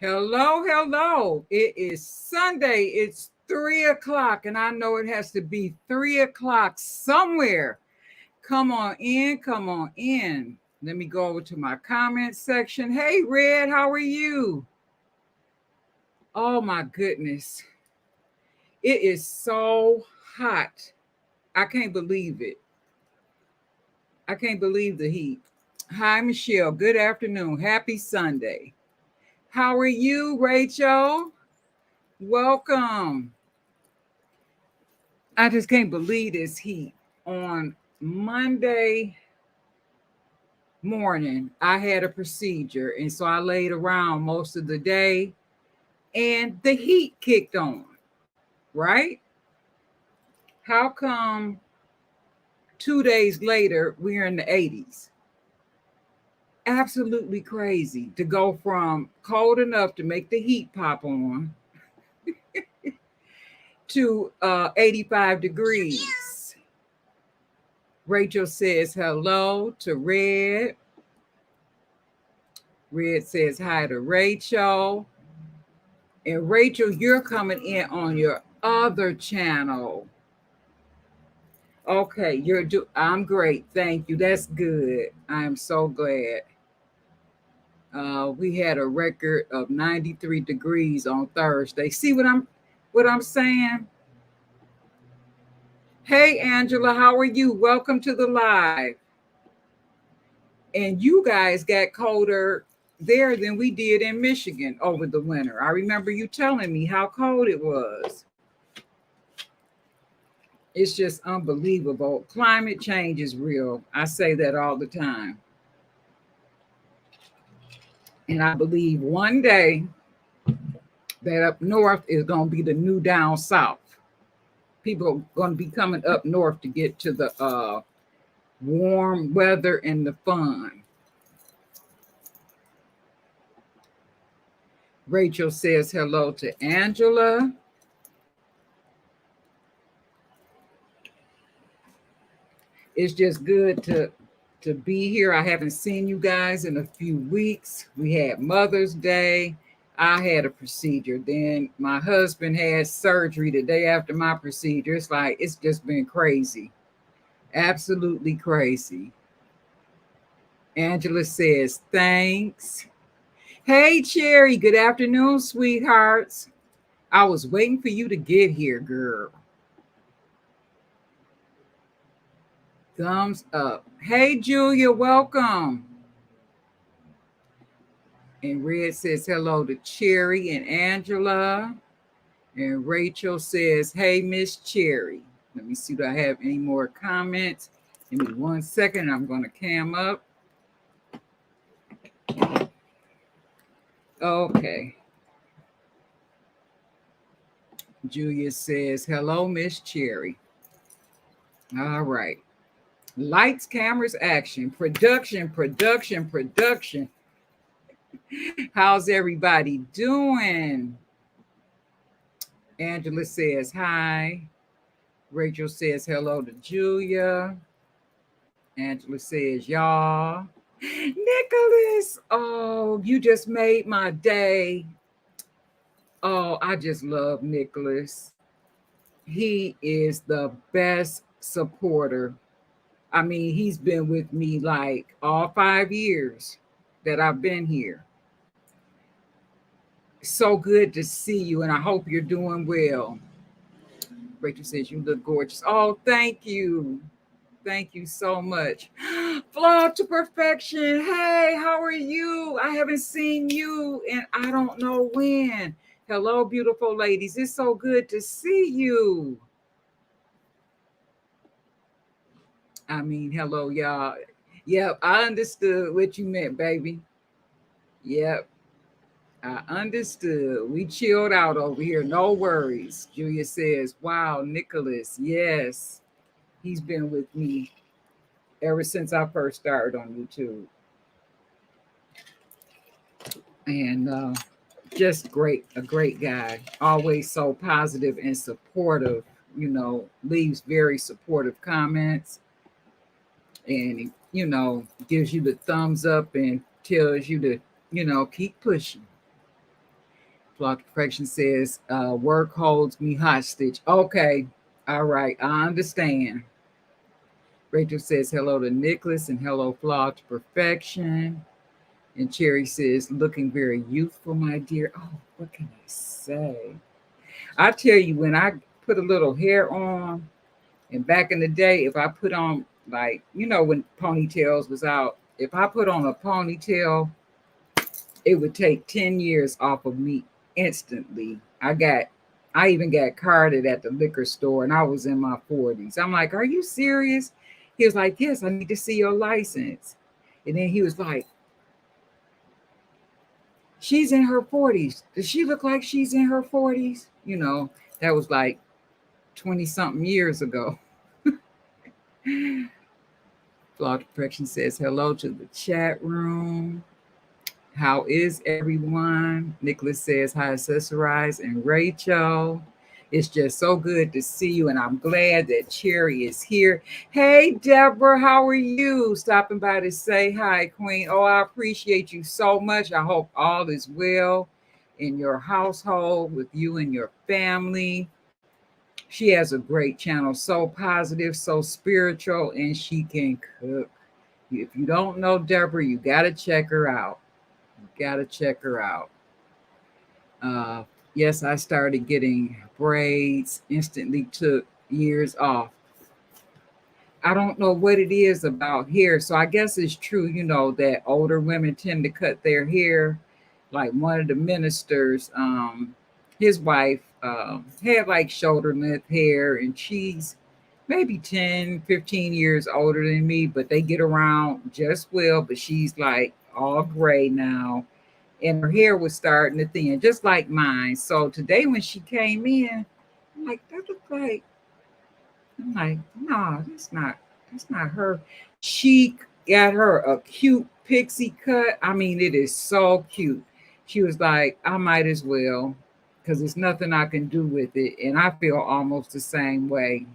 Hello, hello. It is Sunday. It's 3 o'clock, and I know it has to be 3 o'clock somewhere. Come on in, come on in. Let me go over to my comment section. Hey, Red, how are you? Oh, my goodness. It is so hot. I can't believe it. I can't believe the heat. Hi, Michelle. Good afternoon. Happy Sunday. How are you, Rachel? Welcome. I just can't believe this heat. On Monday morning, I had a procedure, and so I laid around most of the day, and the heat kicked on, right? How come 2 days later we're in the 80s? Absolutely crazy to go from cold enough to make the heat pop on to 85 degrees. Rachel says hello to Red. Red says hi to Rachel. And Rachel, you're coming in on your other channel. Okay, I'm great. Thank you. That's good. I am so glad. We had a record of 93 degrees on Thursday. See what I'm saying? Hey, Angela, how are you? Welcome to the live. And you guys got colder there than we did in Michigan over the winter. I remember you telling me how cold it was. It's just unbelievable. Climate change is real. I say that all the time. And I believe one day that up north is going to be the new down south. People are going to be coming up north to get to the warm weather and the fun. Rachel says hello to Angela. It's just good to be here. I haven't seen you guys in a few weeks. We had Mother's Day. I had a procedure. Then my husband had surgery the day after my procedure. It's just been crazy. Absolutely crazy. Angela says, thanks. Hey, Cherry. Good afternoon, sweethearts. I was waiting for you to get here, girl. Thumbs up. Hey, Julia, welcome. And Red says hello to Cherry and Angela. And Rachel says, hey, Miss Cherry. Let me see, do I have any more comments? Give me 1 second. I'm going to cam up. Okay. Julia says, hello, Miss Cherry. All right. Lights, cameras, action. Production. How's everybody doing? Angela says hi. Rachel says hello to Julia. Angela says y'all. Nicholas, oh, you just made my day. Oh, I just love Nicholas. He is the best supporter. I mean, he's been with me like all 5 years that I've been here. So good to see you, and I hope you're doing well. Rachel says you look gorgeous. Oh, thank you. Thank you so much. Flawed to perfection. Hey, how are you? I haven't seen you and I don't know when. Hello, beautiful ladies. It's so good to see you. I mean, hello, y'all. Yep, I understood what you meant, baby. Yep, I understood. We chilled out over here. No worries. Julia says, wow, Nicholas. Yes, he's been with me ever since I first started on YouTube. And just great, a great guy. Always so positive and supportive, you know, leaves very supportive comments. And, you know, gives you the thumbs up and tells you to, you know, keep pushing. Flawed Perfection says, work holds me hostage. Okay. All right. I understand. Rachel says, hello to Nicholas and hello, Flawed Perfection. And Cherry says, looking very youthful, my dear. Oh, what can I say? I tell you, when I put a little hair on, and back in the day, if I put on, like, you know, when ponytails was out, if I put on a ponytail, it would take 10 years off of me instantly. I even got carded at the liquor store and I was in my 40s. I'm like, are you serious? He was like, yes, I need to see your license. And then he was like, she's in her 40s. Does she look like she's in her 40s? You know, that was like 20 something years ago. Flawed Perfection says hello to the chat room. How is everyone? Nicholas says hi, Accessorize, and Rachel. It's just so good to see you, and I'm glad that Cherry is here. Hey, Deborah, how are you? Stopping by to say hi, Queen. Oh, I appreciate you so much. I hope all is well in your household with you and your family. She has a great channel, so positive, so spiritual, and she can cook. If you don't know Deborah, you got to check her out. Gotta check her out. Yes, I started getting braids, instantly took years off. I don't know what it is about hair. So I guess it's true, you know, that older women tend to cut their hair. Like one of the ministers, his wife had like shoulder length hair, and she's maybe 10, 15 years older than me, but they get around just well. But she's like all gray now, and her hair was starting to thin, just like mine. So today when she came in, I'm like, that looks like, I'm like, no, that's not her. She got her a cute pixie cut. I mean, it is so cute. She was like, I might as well, because there's nothing I can do with it. And I feel almost the same way,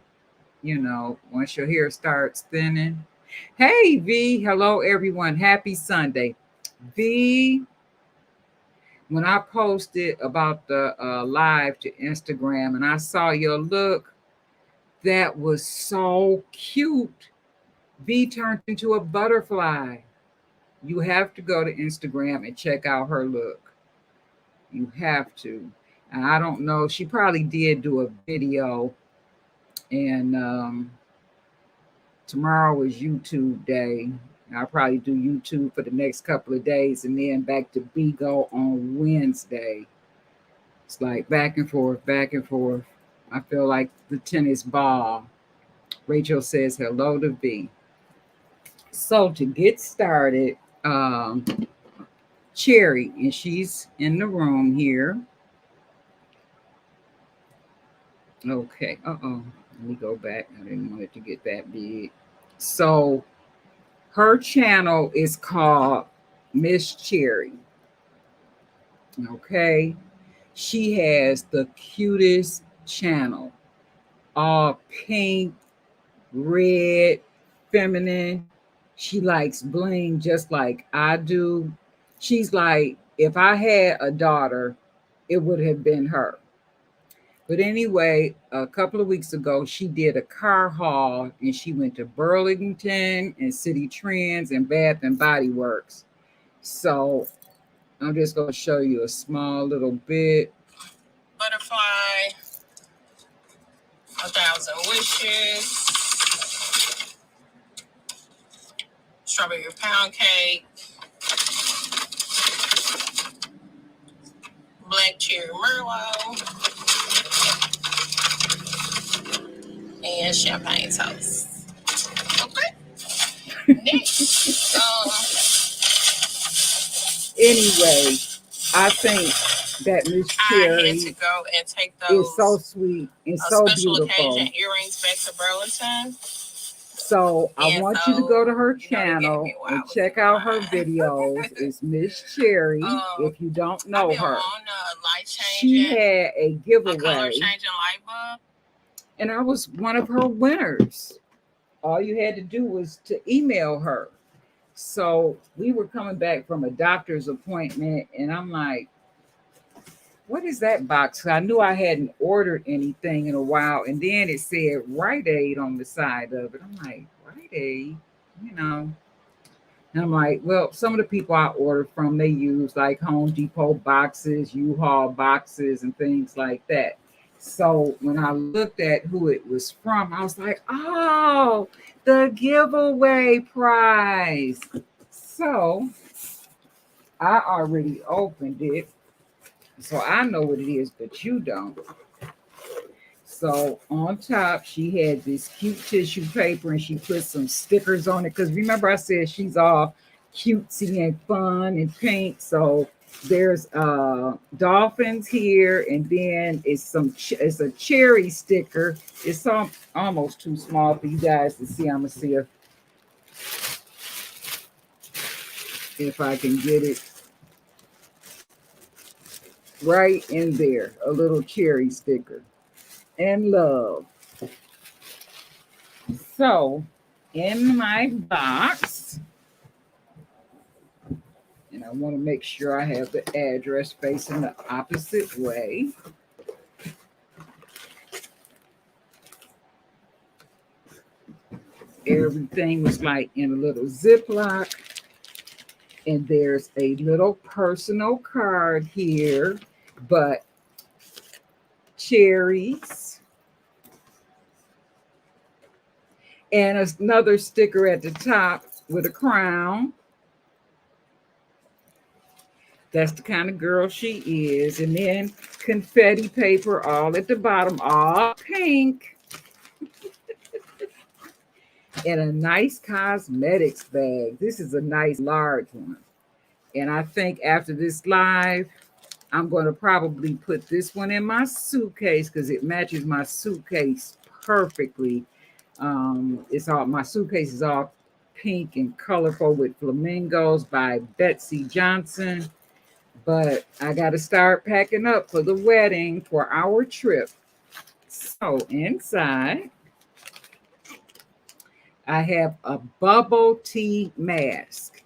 you know, once your hair starts thinning. Hey, V. Hello, everyone. Happy Sunday. V, when I posted about the live to Instagram and I saw your look, that was so cute. V turned into a butterfly. You have to go to Instagram and check out her look. You have to. And I don't know, she probably did do a video, and tomorrow is YouTube day. I'll probably do YouTube for the next couple of days and then back to Bigo on Wednesday. It's like back and forth, back and forth. I feel like the tennis ball. Rachel says hello to V. So to get started, Cherry, and she's in the room here. Okay. Uh-oh. Let me go back. I didn't want it to get that big. So her channel is called Miss Cherry. Okay. She has the cutest channel. All pink, red, feminine. She likes bling just like I do. She's like, if I had a daughter, it would have been her. But anyway, a couple of weeks ago, she did a car haul and she went to Burlington and City Trends and Bath and Body Works. So I'm just going to show you a small little bit. Butterfly, 1,000 wishes, strawberry pound cake, black cherry merlot, and champagne toast. Okay. Next, anyway, I think that Miss Cherry I had to go and take those. Is so sweet and so special beautiful. Occasion earrings back to Burlington. So I want you to go to her channel and check out her videos. It's Miss Cherry. If you don't know her, she had a giveaway, color changing light bulb, and I was one of her winners. All you had to do was to email her. So we were coming back from a doctor's appointment, and I'm like, what is that box? I knew I hadn't ordered anything in a while, and then it said Rite Aid on the side of it. I'm like, Rite Aid, you know. And I'm like, well, some of the people I order from, they use like Home Depot boxes, U-Haul boxes, and things like that. So when I looked at who it was from, I was like, oh, the giveaway prize. So I already opened it. So I know what it is, but you don't. So on top, she had this cute tissue paper and she put some stickers on it. Because remember I said she's all cutesy and fun and pink. So there's dolphins here, and then it's a cherry sticker. It's almost too small for you guys to see. I'm gonna see if I can get it right in there. A little cherry sticker. And love. So in my box, and I want to make sure I have the address facing the opposite way. Everything was like in a little Ziploc. And there's a little personal card here, but cherries. And another sticker at the top with a crown. That's the kind of girl she is. And then confetti paper all at the bottom, all pink. And a nice cosmetics bag. This is a nice large one. And I think after this live, I'm going to probably put this one in my suitcase because it matches my suitcase perfectly. My suitcase is all pink and colorful with flamingos by Betsy Johnson. But I got to start packing up for the wedding for our trip. So inside, I have a bubble tea mask.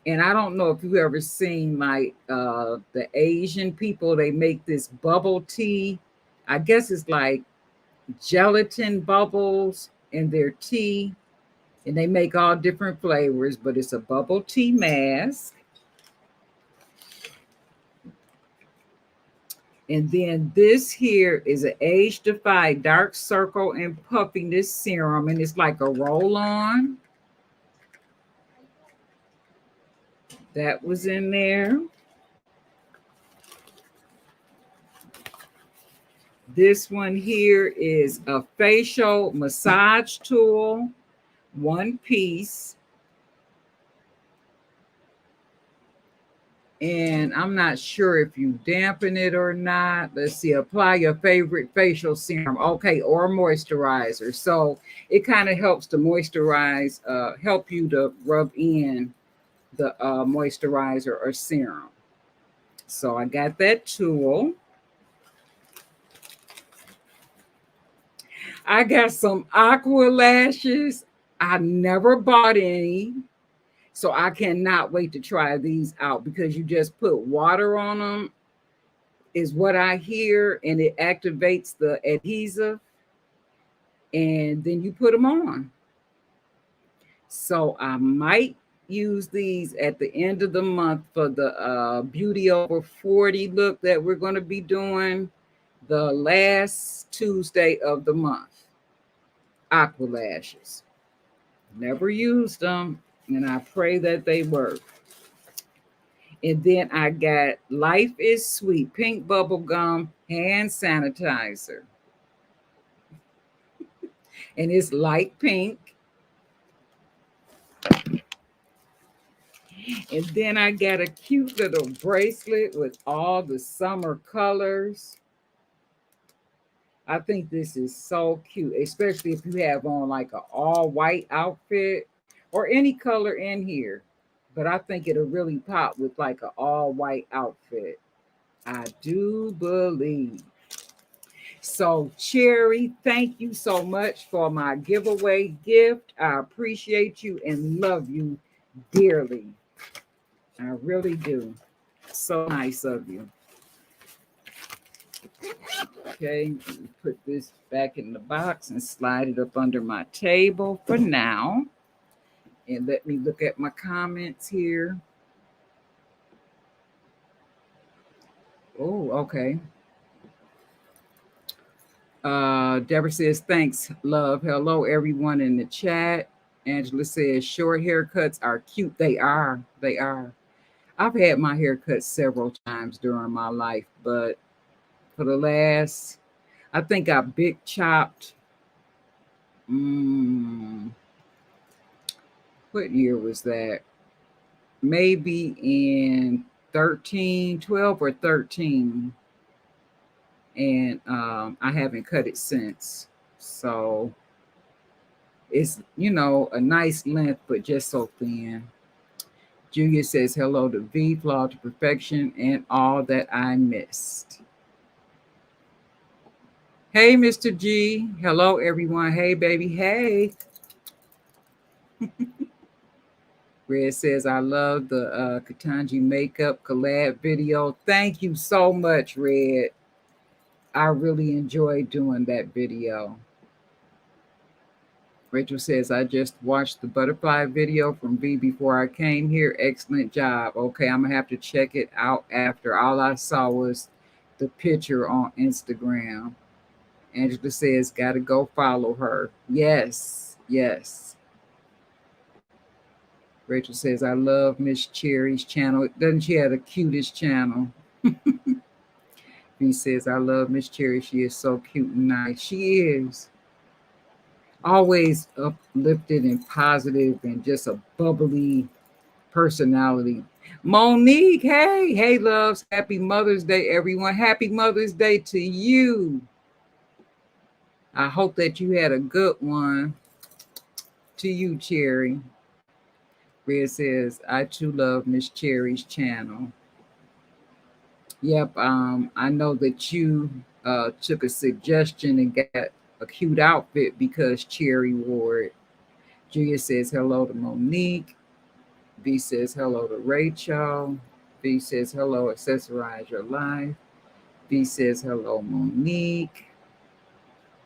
And I don't know if you've ever seen like the Asian people, they make this bubble tea. I guess it's like gelatin bubbles in their tea. And they make all different flavors, but it's a bubble tea mask. And then this here is an age-defy dark circle and puffiness serum. And it's like a roll-on. That was in there. This one here is a facial massage tool, one piece. And I'm not sure if you dampen it or not. Let's see, apply your favorite facial serum. Okay, or moisturizer. So it kind of helps to moisturize, help you to rub in the moisturizer or serum. So I got that tool. I got some aqua lashes. I never bought any. So I cannot wait to try these out because you just put water on them is what I hear, and it activates the adhesive and then you put them on. So I might use these at the end of the month for the Beauty Over 40 look that we're going to be doing the last Tuesday of the month. Aqua lashes. Never used them. And I pray that they work. And then I got Life is Sweet pink bubble gum hand sanitizer. And it's light pink. And then I got a cute little bracelet with all the summer colors. I think this is so cute, especially if you have on like an all white outfit. Or any color in here. But I think it'll really pop with like an all-white outfit. I do believe. So, Cherry, thank you so much for my giveaway gift. I appreciate you and love you dearly. I really do. So nice of you. Okay, put this back in the box and slide it up under my table for now. And let me look at my comments here. Oh, okay. Deborah says, thanks, love. Hello, everyone in the chat. Angela says, short haircuts are cute. They are. They are. I've had my hair cut several times during my life, but for the last, I think I big chopped. What year was that? Maybe in 12 or 13. And I haven't cut it since. So it's, a nice length, but just so thin. Julia says, hello to V, Flaw to Perfection, and all that I missed. Hey, Mr. G. Hello, everyone. Hey, baby. Hey. Red says, I love the Katanji makeup collab video. Thank you so much, Red. I really enjoyed doing that video. Rachel says, I just watched the butterfly video from V before I came here. Excellent job. Okay, I'm going to have to check it out after. All I saw was the picture on Instagram. Angela says, got to go follow her. Yes, yes. Rachel says, I love Miss Cherry's channel. Doesn't she have the cutest channel? V says, I love Miss Cherry. She is so cute and nice. She is. Always uplifted and positive and just a bubbly personality. Monique, hey, loves. Happy Mother's Day, everyone. Happy Mother's Day to you. I hope that you had a good one. To you, Cherry. Red says, I too love Miss Cherry's channel. Yep, I know that you took a suggestion and got a cute outfit because Cherry wore it. Julia says hello to Monique. B says hello to Rachel. B says hello, Accessorize Your Life. B says hello, Monique.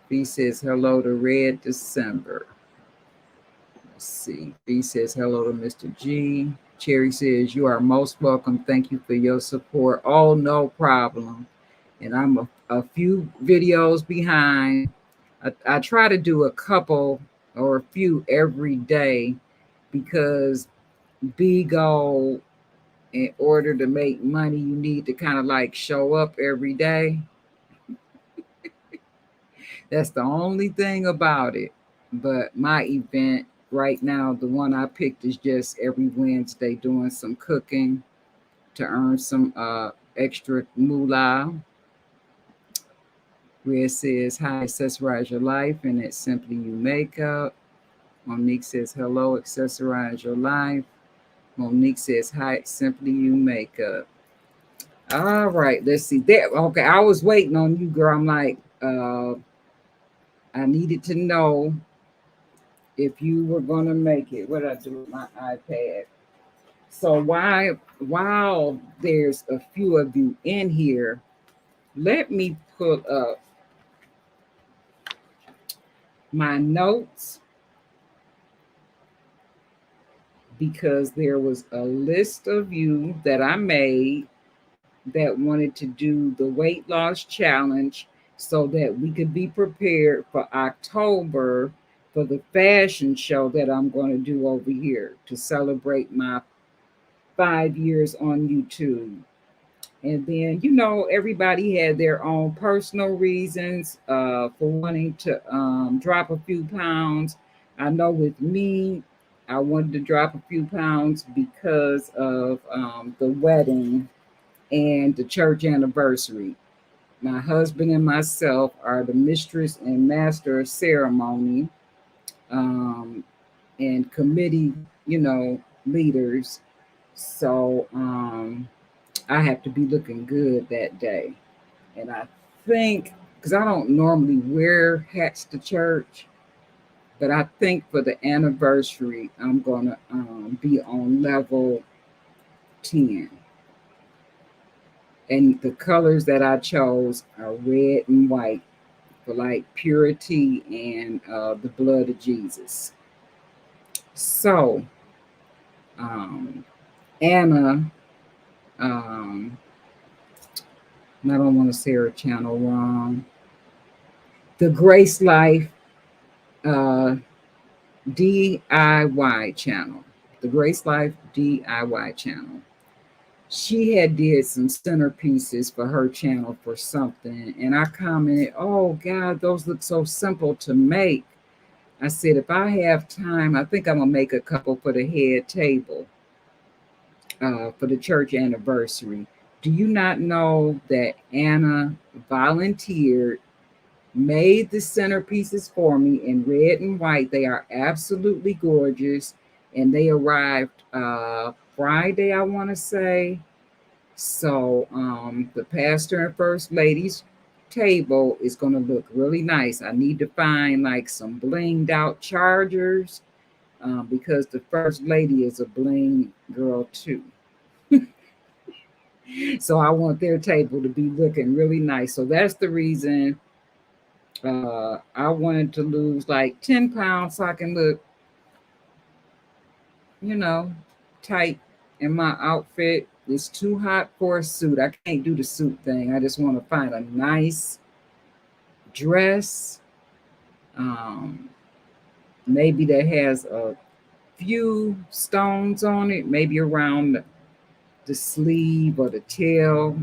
B says hello to Red December. Let's see. B says hello to Mr. G. Cherry says, you are most welcome. Thank you for your support. Oh, no problem. And I'm a few videos behind. I try to do a couple or a few every day because in order to make money, you need to kind of like show up every day. That's the only thing about it. But my event right now, the one I picked is just every Wednesday doing some cooking to earn some extra moolah. Red says, hi, Accessorize Your Life, and it's Simply You Makeup. Monique says, hello, Accessorize Your Life. Monique says, hi, Simply You Makeup. All right, let's see. There. Okay, I was waiting on you, girl. I'm like, I needed to know if you were going to make it. What did I do with my iPad? So while there's a few of you in here, let me pull up my notes because there was a list of you that I made that wanted to do the weight loss challenge so that we could be prepared for October for the fashion show that I'm going to do over here to celebrate my 5 years on YouTube. And then, everybody had their own personal reasons for wanting to drop a few pounds. I know with me, I wanted to drop a few pounds because of the wedding and the church anniversary. My husband and myself are the mistress and master of ceremony and committee, leaders. So I have to be looking good that day. And I think, because I don't normally wear hats to church, but I think for the anniversary, I'm going to be on level 10. And the colors that I chose are red and white for like purity and the blood of Jesus. So, Anna, um, I don't want to say her channel wrong. The Grace Life uh, DIY channel. The Grace Life DIY channel. She had did some centerpieces for her channel for something, and I commented, "Oh God, those look so simple to make." I said, "If I have time, I think I'm gonna make a couple for the head table for the church anniversary." Do you not know that Anna volunteered, made the centerpieces for me in red and white? They are absolutely gorgeous, and they arrived Friday, I want to say. So the pastor and first lady's table is going to look really nice. I need to find like some blinged out chargers because the first lady is a bling girl too. So I want their table to be looking really nice. So that's the reason I wanted to lose like 10 pounds so I can look, you know, tight in my outfit. It's too hot for a suit. I can't do the suit thing. I just want to find a nice dress, maybe that has a few stones on it, maybe around the sleeve or the tail,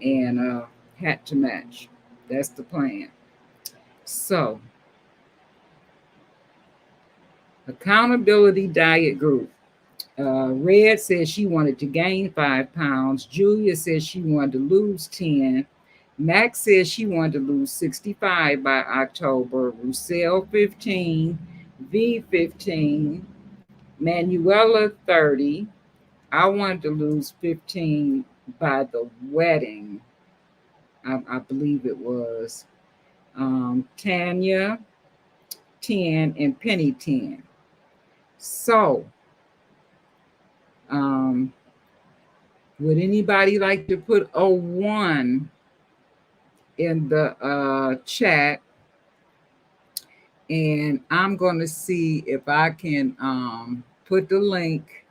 and a hat to match. That's the plan. So, accountability diet group. Red says she wanted to gain 5 pounds. Julia says she wanted to lose 10. Max says she wanted to lose 65 by October. Roussel 15. V 15. Manuela 30. I wanted to lose 15 by the wedding. I believe it was. Tanya 10 and Penny 10. So, would anybody like to put a 1 in the chat? And I'm going to see if I can put the link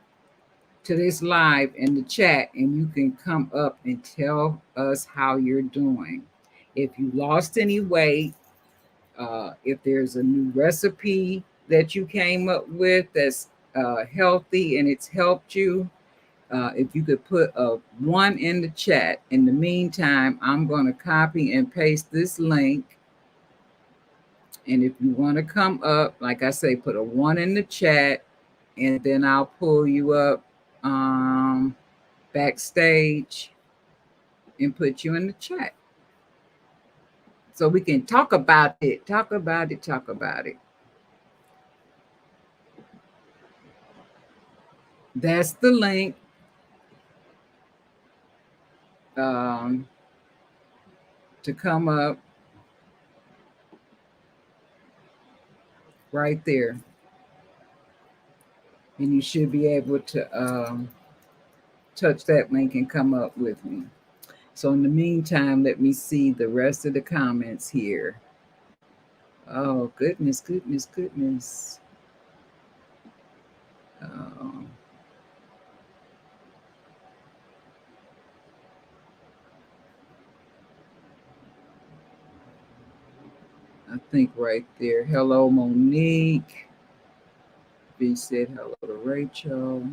to this live in the chat, and you can come up and tell us how you're doing. If you lost any weight, if there's a new recipe that you came up with that's healthy and it's helped you, if you could put a 1 in the chat. In the meantime, I'm going to copy and paste this link. And if you want to come up, like I say, put a 1 in the chat, and then I'll pull you up backstage and put you in the chat. So we can talk about it, talk about it, talk about it. That's the link. To come up right there. And you should be able to touch that link and come up with me. So in the meantime, let me see the rest of the comments here. Oh, goodness, goodness, goodness. I think right there. Hello, Monique. B said hello to Rachel.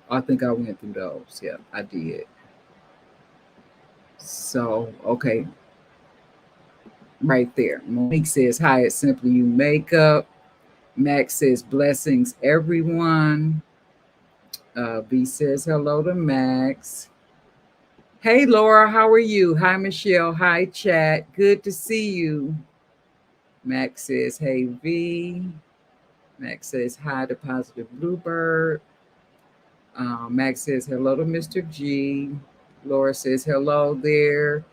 I think I went through those. Yeah, I did. So, okay. Right there. Monique says, hi, it's Simply You Makeup. Max says, blessings, everyone. B says, hello to Max. Hey, Laura, how are you? Hi, Michelle. Hi, chat. Good to see you. Max says, hey, V. Max says, hi to Positive Bluebird. Max says, hello to Mr. G. Laura says, hello there.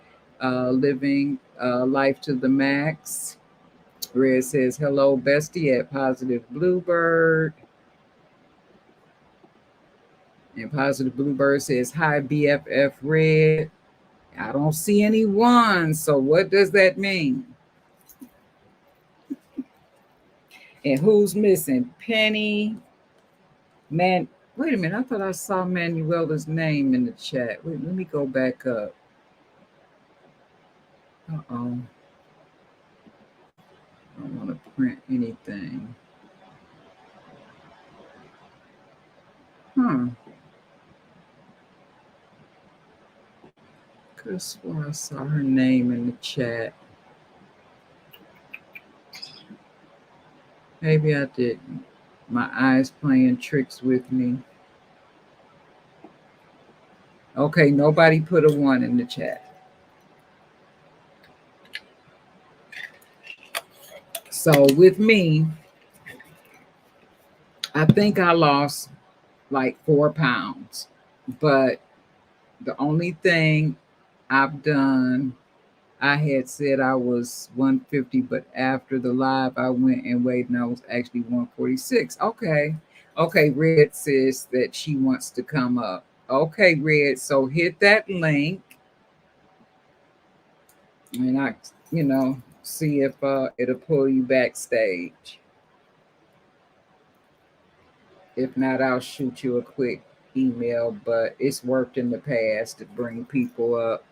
Living life to the max. Red says, hello, bestie at Positive Bluebird. And Positive Bluebird says, hi, BFF Red. I don't see any ones. So what does that mean? And who's missing? Penny. Man, wait a minute. I thought I saw Manuela's name in the chat. Wait, let me go back up. Uh-oh. I don't want to print anything. Could have sworn I saw her name in the chat. Maybe I didn't. My eyes playing tricks with me. Okay, nobody put a 1 in the chat. So with me, I think I lost like 4 pounds, but the only thing I've done, I had said I was 150, but after the live, I went and weighed and I was actually 146. Okay. Okay, Red says that she wants to come up. Okay, Red, so hit that link and I, see if it'll pull you backstage. If not, I'll shoot you a quick email, but it's worked in the past to bring people up.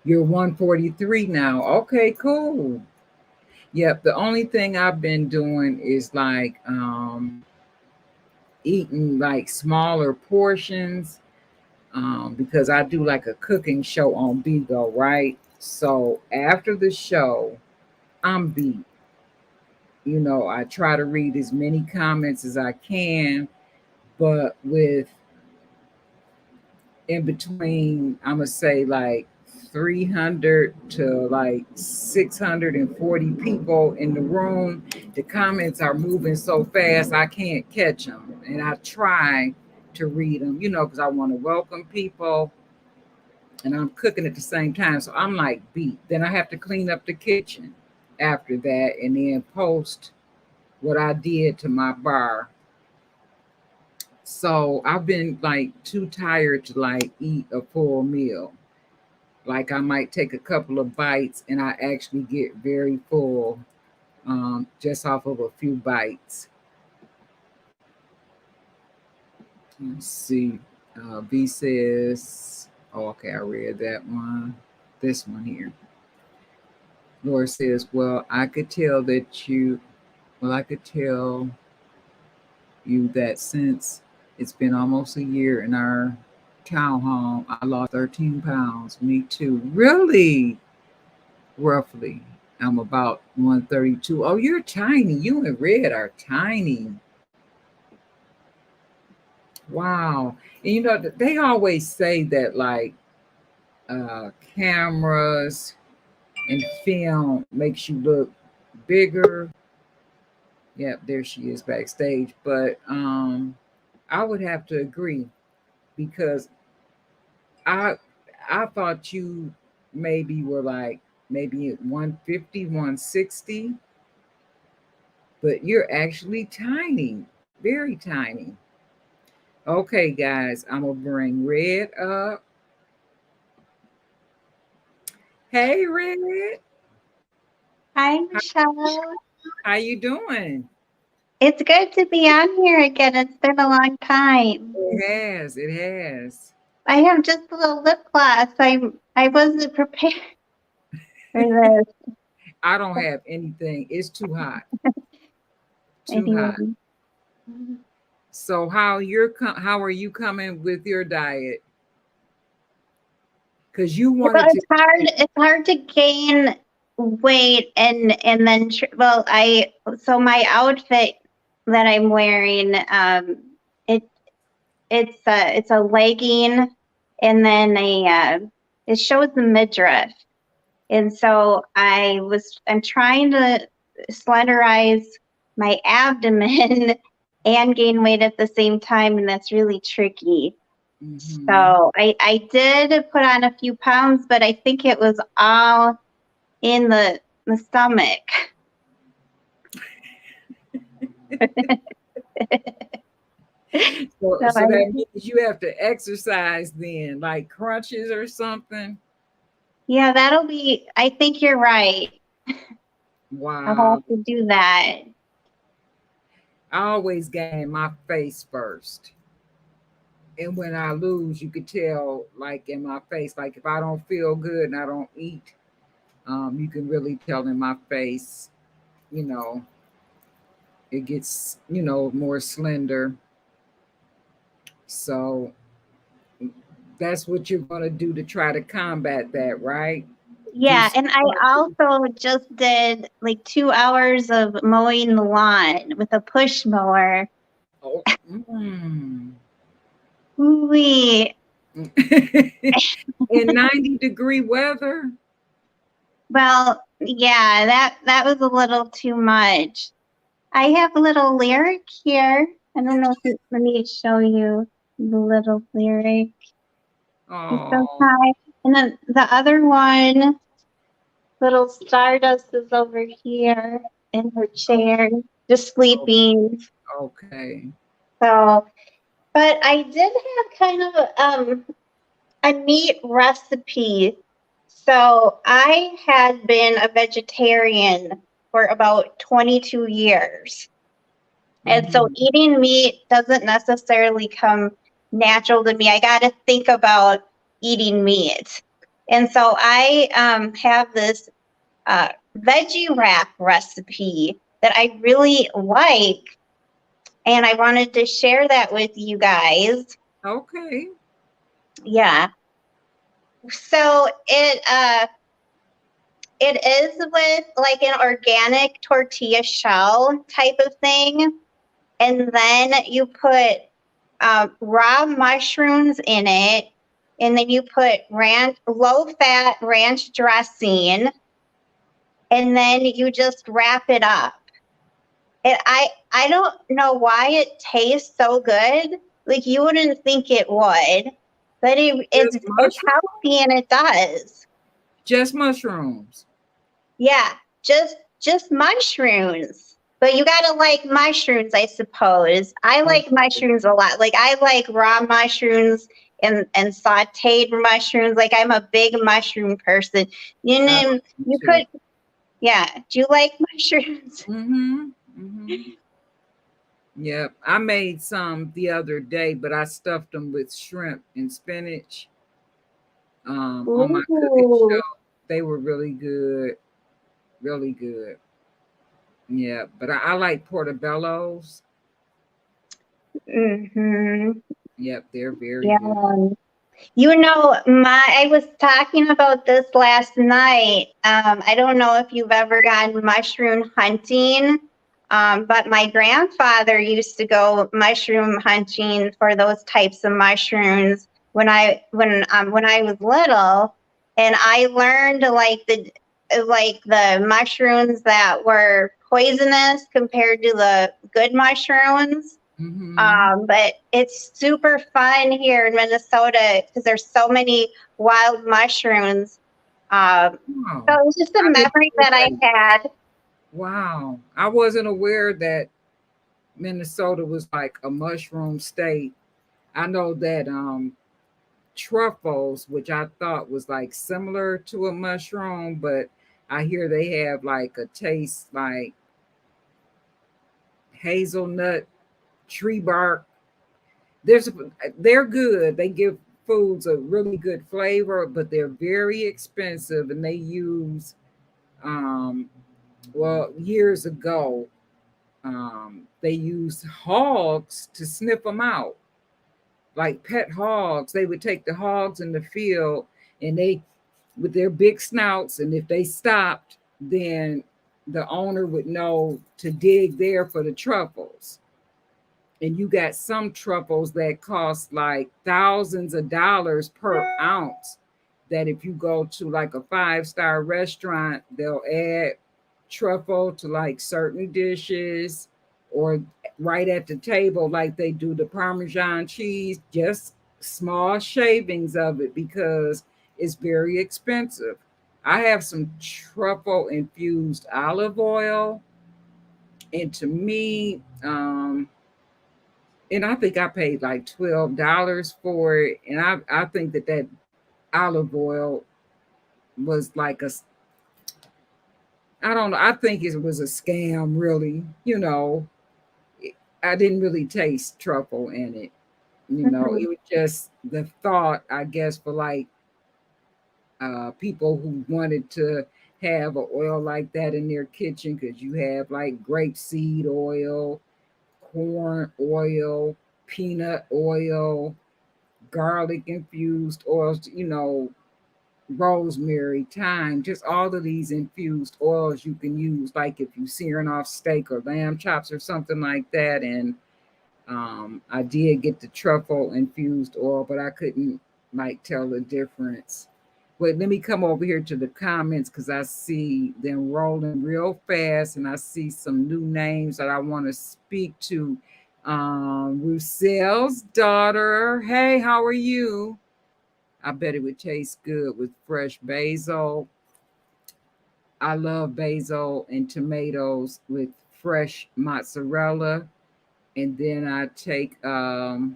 You're 143 now. Okay, cool. Yep, the only thing I've been doing is like eating like smaller portions because I do like a cooking show on Bigo, right? So after the show, I'm beat. I try to read as many comments as I can, but with in between, I'm gonna say like 300 to like 640 people in the room. The comments are moving so fast, I can't catch them. And I try to read them, because I want to welcome people and I'm cooking at the same time. So I'm like beat. Then I have to clean up the kitchen after that and then post what I did to my bar. So I've been like too tired to like eat a full meal. Like I might take a couple of bites and I actually get very full just off of a few bites. Let's see. B says, oh, okay, I read that one. This one here. Laura says, I could tell you that since it's been almost a year in our townhome, I lost 13 pounds. Me too. Really? Roughly. I'm about 132. Oh, you're tiny. You and Red are tiny. Wow. And they always say that like cameras and film makes you look bigger. Yep, there she is backstage. But I would have to agree because I thought you maybe were like maybe 150, 160, but you're actually tiny, very tiny. Okay, guys, I'm gonna bring Red up. Hey, Red. Hi, Michelle. How you doing? It's good to be on here again. It's been a long time. It has. I have just a little lip gloss. I wasn't prepared for this. I don't have anything. It's too hot. Too hot. So how are you coming with your diet? Because you wanted to. It's hard to gain weight and then so my outfit that I'm wearing it's a legging and then it shows the midriff. And so I'm trying to slenderize my abdomen and gain weight at the same time, and that's really tricky. Mm-hmm. So I did put on a few pounds, but I think it was all in the stomach. So, So so that means you have to exercise then, like crunches or something. yeah, that'll be, I think you're right. I'll Wow. have to do that. I always gain my face first. And when I lose, you could tell like in my face, like if I don't feel good and I don't eat, you can really tell in my face, you know, it gets, more slender. So that's what you're going to do to try to combat that, right? Do Yeah, and I also just did like 2 hours of mowing the lawn with a push mower. oh, mm. Ooh-wee. In 90-degree weather. Well, yeah, that was a little too much. I have a little lyric here. I don't know if let me show you the little lyric. It's so Oh, high. And then the other one, little Stardust, is over here in her chair, just sleeping. okay. So, but I did have kind of a neat recipe. So I had been a vegetarian for about 22 years. And so Mhm. eating meat doesn't necessarily come natural to me. I got to think about eating meat. And so I have this veggie wrap recipe that I really like. And I wanted to share that with you guys. Okay. Yeah. So it is with like an organic tortilla shell type of thing. And then you put raw mushrooms in it. And then you put low fat ranch dressing. And then you just wrap it up. And I don't know why it tastes so good. Like you wouldn't think it would, but it's Just mushroom? healthy and it does. Just mushrooms. Yeah, just mushrooms. But you gotta like mushrooms, I suppose. I Okay. like mushrooms a lot. Like I like raw mushrooms and sauteed mushrooms. Like I'm a big mushroom person. You I know, like them you too. could, yeah. Do you like mushrooms? Mhm. Mhm. Yep. I made some the other day, but I stuffed them with shrimp and spinach. On my cooking Ooh. show. They were really good. Really good. Yeah. But I like portobellos. Mm-hmm. Yep, they're very good. Yeah. You know, I was talking about this last night. I don't know if you've ever gone mushroom hunting, but my grandfather used to go mushroom hunting for those types of mushrooms when I was little, and I learned like the mushrooms that were poisonous compared to the good mushrooms. Mhm. But it's super fun here in Minnesota because there's so many wild mushrooms. So Wow. it was just a I didn't memory know that I that. had. Wow. I wasn't aware that Minnesota was like a mushroom state. I know that truffles, which I thought was like similar to a mushroom, but I hear they have like a taste like hazelnut, tree bark. There's they're good. They give foods a really good flavor, but they're very expensive and they use well, years ago, they used hogs to sniff them out, like pet hogs. They would take the hogs in the field and they, with their big snouts, and if they stopped, then the owner would know to dig there for the truffles. And you got some truffles that cost like thousands of dollars per ounce. That if you go to like a 5-star restaurant, they'll add truffle to like certain dishes or right at the table, like they do the Parmesan cheese, just small shavings of it because it's very expensive. I have some truffle infused olive oil, and to me, and I think I paid like $12 for it. And I think that olive oil was like I don't know. I think it was a scam, really. I didn't really taste truffle in it. Mhm. It was just the thought, I guess, for like people who wanted to have an oil like that in their kitchen, because you have like grapeseed oil, corn oil, peanut oil, garlic infused oils, rosemary, thyme, just all of these infused oils you can use, like if you searing off steak or lamb chops or something like that. And I did get the truffle infused oil, but I couldn't like tell the difference. But let me come over here to the comments because I see them rolling real fast, and I see some new names that I want to speak to. Roussel's daughter. Hey, how are you? I bet it would taste good with fresh basil. I love basil and tomatoes with fresh mozzarella. And then I take my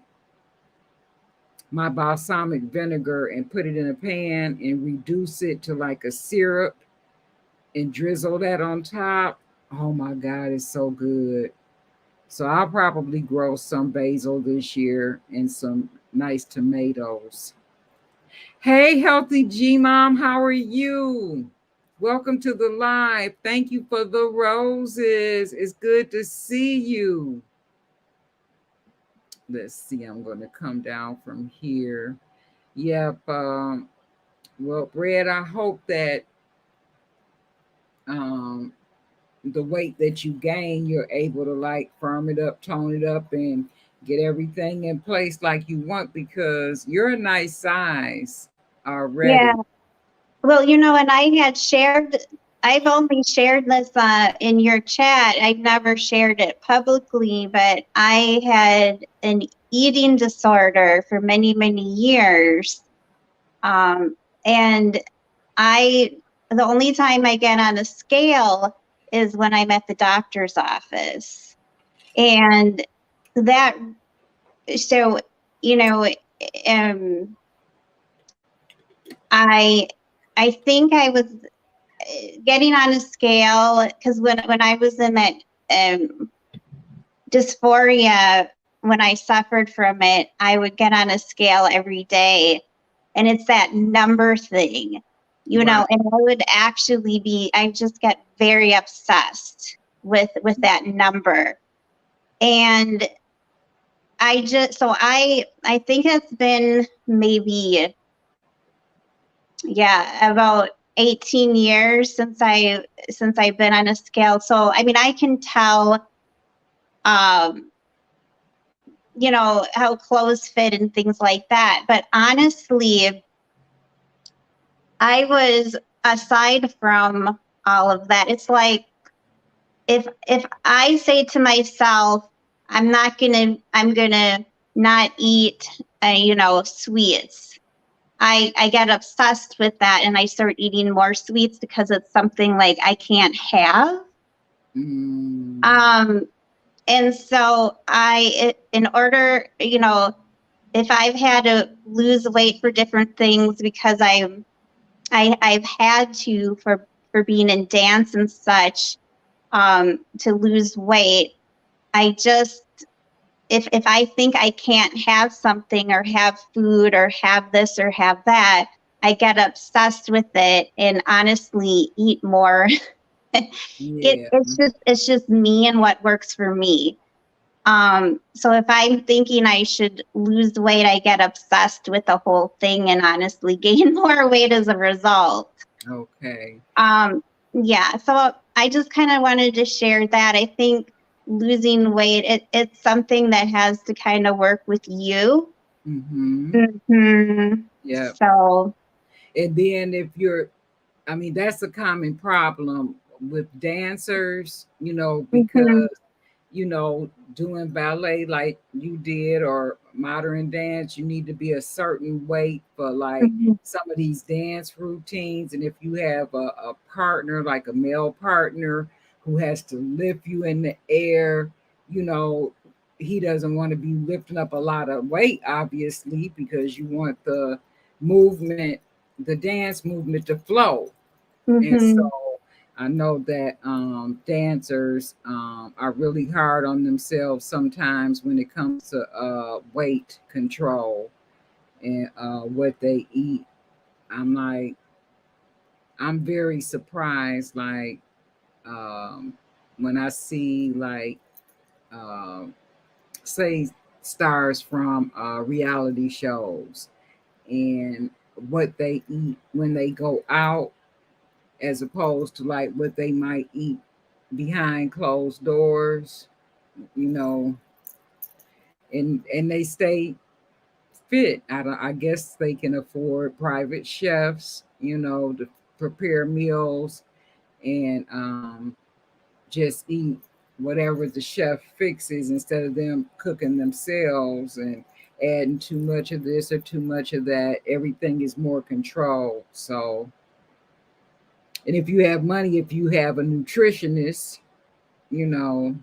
balsamic vinegar and put it in a pan and reduce it to like a syrup and drizzle that on top. Oh my God, it's so good. So I'll probably grow some basil this year and some nice tomatoes. Hey, Healthy G Mom, how are you? Welcome to the live. Thank you for the roses. It's good to see you. Let's see, I'm going to come down from here. Yep. Well, Brad, I hope that um, the weight that you gain, you're able to like firm it up, tone it up, and get everything in place like you want, because you're a nice size Yeah. already. Well, and I've only shared this in your chat. I've never shared it publicly, but I had an eating disorder for many, many years. And the only time I get on a scale is when I'm at the doctor's office. And that, so, um, I think I was getting on a scale because when I was in that dysphoria, when I suffered from it, I would get on a scale every day, and it's that number thing, Right. and I would actually I just get very obsessed with that number. And I think it's been maybe, yeah, about 18 years since I've been on a scale. So I mean, I can tell how clothes fit and things like that. But honestly, I was, aside from all of that, it's like if I say to myself, I'm gonna not eat sweets. I get obsessed with that, and I start eating more sweets because it's something like I can't have. Mm. And so in order, if I've had to lose weight for different things, because I've had to for being in dance and such, to lose weight, I just, if I think I can't have something or have food or have this or have that, I get obsessed with it and honestly eat more. Yeah. It's just me and what works for me. So if I'm thinking I should lose weight, I get obsessed with the whole thing and honestly gain more weight as a result. Okay. Yeah, so I just kind of wanted to share that. I think losing weight, it's something that has to kind of work with you. Mm-hmm. Mm-hmm. Yeah. So. And then I mean, that's a common problem with dancers, Mm-hmm. because, doing ballet like you did or modern dance, you need to be a certain weight for like Mm-hmm. some of these dance routines. And if you have a partner, like a male partner, who has to lift you in the air, you know, he doesn't want to be lifting up a lot of weight, obviously, because you want the movement, the dance movement to flow. And Mm-hmm. so I know that dancers are really hard on themselves sometimes when it comes to weight control and what they eat. I'm like, I'm very surprised, like, um, when I see, like, uh, say, stars from reality shows and what they eat when they go out, as opposed to like what they might eat behind closed doors, you know, and they stay fit. I guess they can afford private chefs, you know, to prepare meals and just eat whatever the chef fixes instead of them cooking themselves and adding too much of this or too much of that. Everything is more controlled. So, and if you have money, if you have a nutritionist, you know,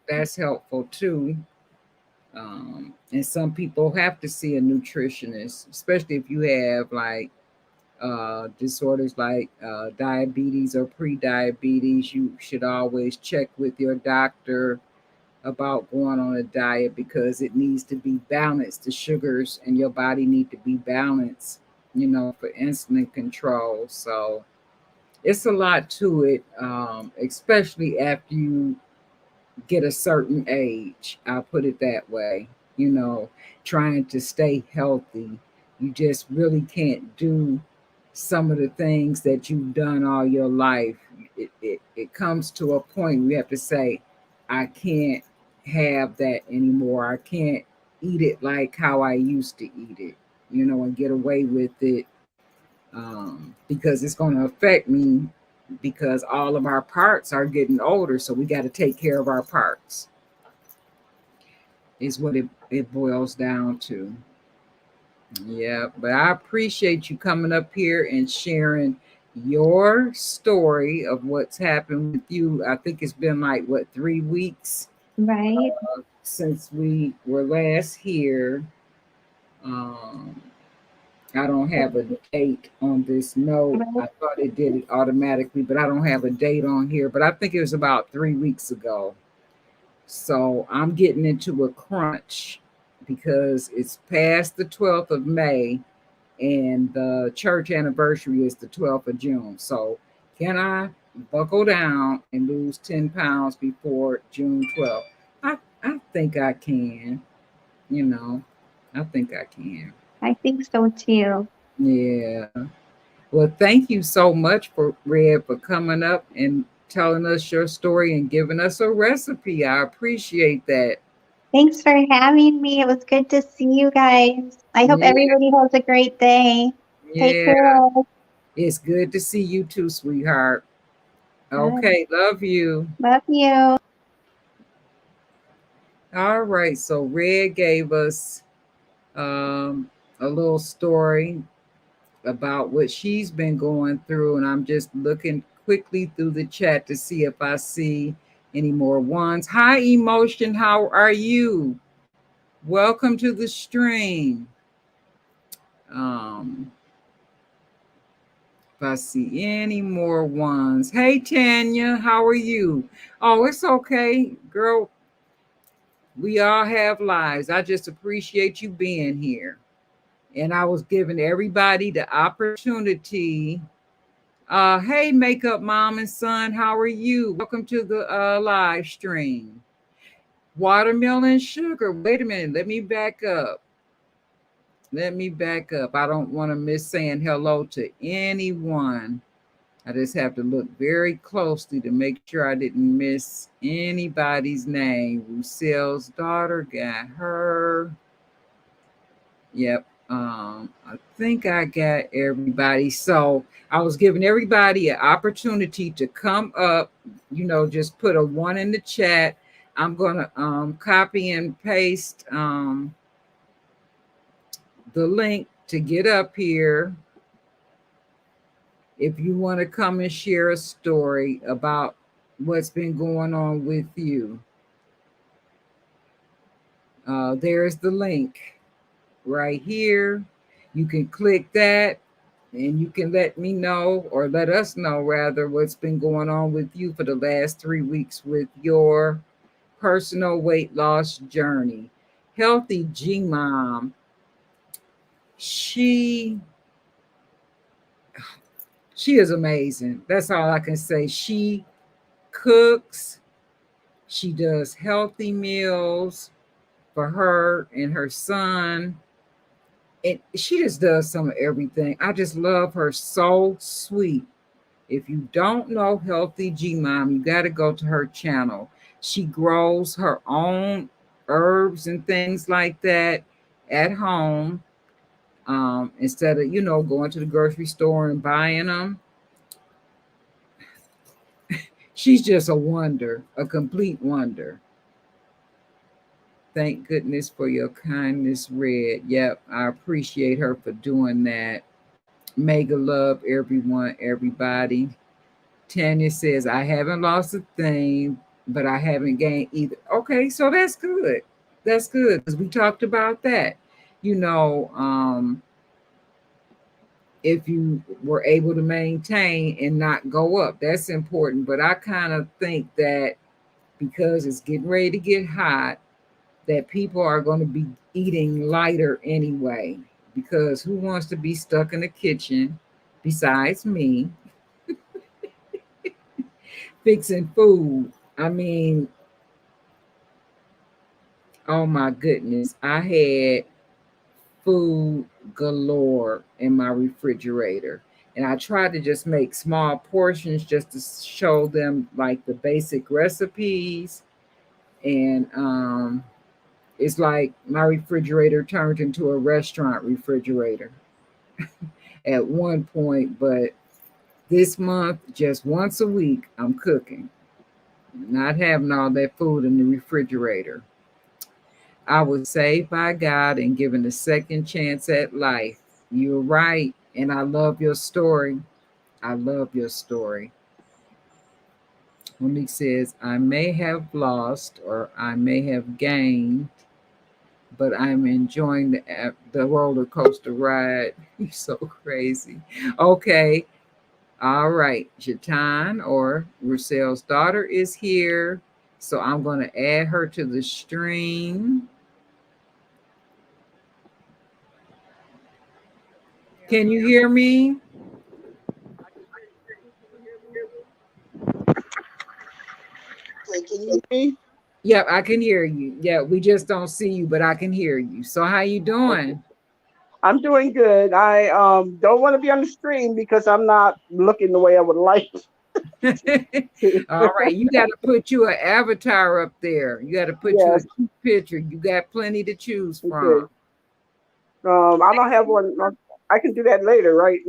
that's helpful too. And some people have to see a nutritionist, especially if you have like disorders like diabetes or pre-diabetes. You should always check with your doctor about going on a diet because it needs to be balanced. The sugars in your body need to be balanced, you know, for insulin control. So it's a lot to it, especially after you get a certain age. I'll put it that way. You know, trying to stay healthy. You just really can't do some of the things that you've done all your life. It comes to a point where you have to say, I can't have that anymore. I can't eat it like how I used to eat it, you know, and get away with it, because it's going to affect me because all of our parts are getting older. So we got to take care of our parts, is what it boils down to. Yeah, but I appreciate you coming up here and sharing your story of what's happened with you. I think it's been like, what, 3 weeks Right. since we were last here. Um, I don't have a date on this note. Right. I thought it did it automatically, but I don't have a date on here. But I think it was about 3 weeks ago. So I'm getting into a crunch because it's past the 12th of May and the church anniversary is the 12th of June. So can I buckle down and lose 10 pounds before June 12th? I think I can, you know, I think I can. I think so too. Yeah. Well, thank you so much for Red for coming up and telling us your story and giving us a recipe. I appreciate that. Thanks for having me. It was good to see you guys. I hope Yeah, everybody has a great day. Take yeah. care. It's good to see you too, sweetheart. Bye. Okay, love you. Love you. All right, so Red gave us a little story about what she's been going through, and I'm just looking quickly through the chat to see if I see any more ones. Hi, Emotion, how are you? Welcome to the stream. Um, if I see any more ones. Hey, Tanya, how are you? Oh, it's okay, girl. We all have lives. I just appreciate you being here. And I was giving everybody the opportunity. Hey, Makeup Mom and Son, how are you? Welcome to the live stream. Watermelon sugar. Wait a minute. Let me back up. Let me back up. I don't want to miss saying hello to anyone. I just have to look very closely to make sure I didn't miss anybody's name. Lucille's daughter got her. Yep. I think I got everybody. So I was giving everybody an opportunity to come up, you know, just put a 1 in the chat. I'm gonna copy and paste the link to get up here. If you want to come and share a story about what's been going on with you. There's the link right here. You can click that and you can let me know, or let us know rather, what's been going on with you for the last 3 weeks with your personal weight loss journey. Healthy G Mom, she is amazing. That's all I can say. She cooks, she does healthy meals for her and her son. And she just does some of everything. I just love her. So sweet. If you don't know Healthy G Mom, you got to go to her channel. She grows her own herbs and things like that at home, instead of, going to the grocery store and buying them. She's just a wonder, a complete wonder. Thank goodness for your kindness, Red. Yep, I appreciate her for doing that. Mega love, everyone, everybody. Tanya says, I haven't lost a thing, but I haven't gained either. Okay, so that's good. That's good, because we talked about that. If you were able to maintain and not go up, that's important. But I kind of think that because it's getting ready to get hot, that people are going to be eating lighter anyway, because who wants to be stuck in the kitchen besides me fixing food? I mean, oh my goodness, I had food galore in my refrigerator, and I tried to just make small portions just to show them like the basic recipes. And it's like my refrigerator turned into a restaurant refrigerator at one point, but this month, just once a week, I'm cooking, not having all that food in the refrigerator. I was saved by God and given a second chance at life. You're right. And I love your story. I love your story. Monique says, I may have lost or I may have gained, but I'm enjoying the roller coaster ride. You're so crazy. Okay. All right. Jatan, or Roussel's daughter, is here. So I'm going to add her to the stream. Can you hear me? Can you hear me? Yep, I can hear you. Yeah, we just don't see you, but I can hear you. So how you doing? I'm doing good. I don't want to be on the stream because I'm not looking the way I would like to. All right, you got to put you an avatar up there. You got to put you a Yes. cute picture. You got plenty to choose from. Okay. I don't have one. I can do that later, right?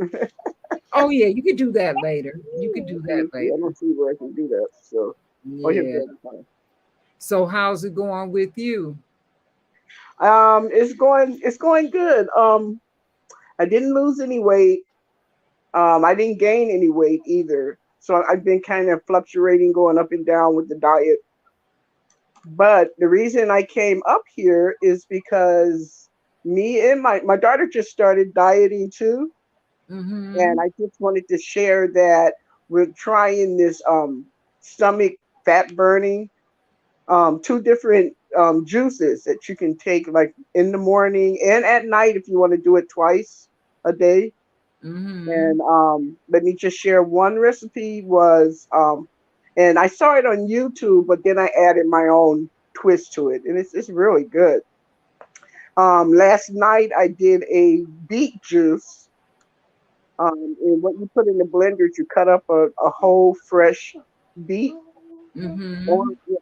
Oh yeah, you could do that later. You could do that I later. don't see where I can do that. So, Yeah. So how's it going with you? It's going good. I didn't lose any weight. I didn't gain any weight either. So I've been kind of fluctuating, going up and down with the diet. But the reason I came up here is because me and my daughter just started dieting too. Mm-hmm. And I just wanted to share that we're trying this stomach fat burning, two different juices that you can take like in the morning and at night if you want to do it twice a day. Mm-hmm. And let me just share one recipe was, and I saw it on YouTube, but then I added my own twist to it, and it's really good. Last night I did a beet juice. And what you put in the blender is you cut up a whole fresh beet, Mm-hmm.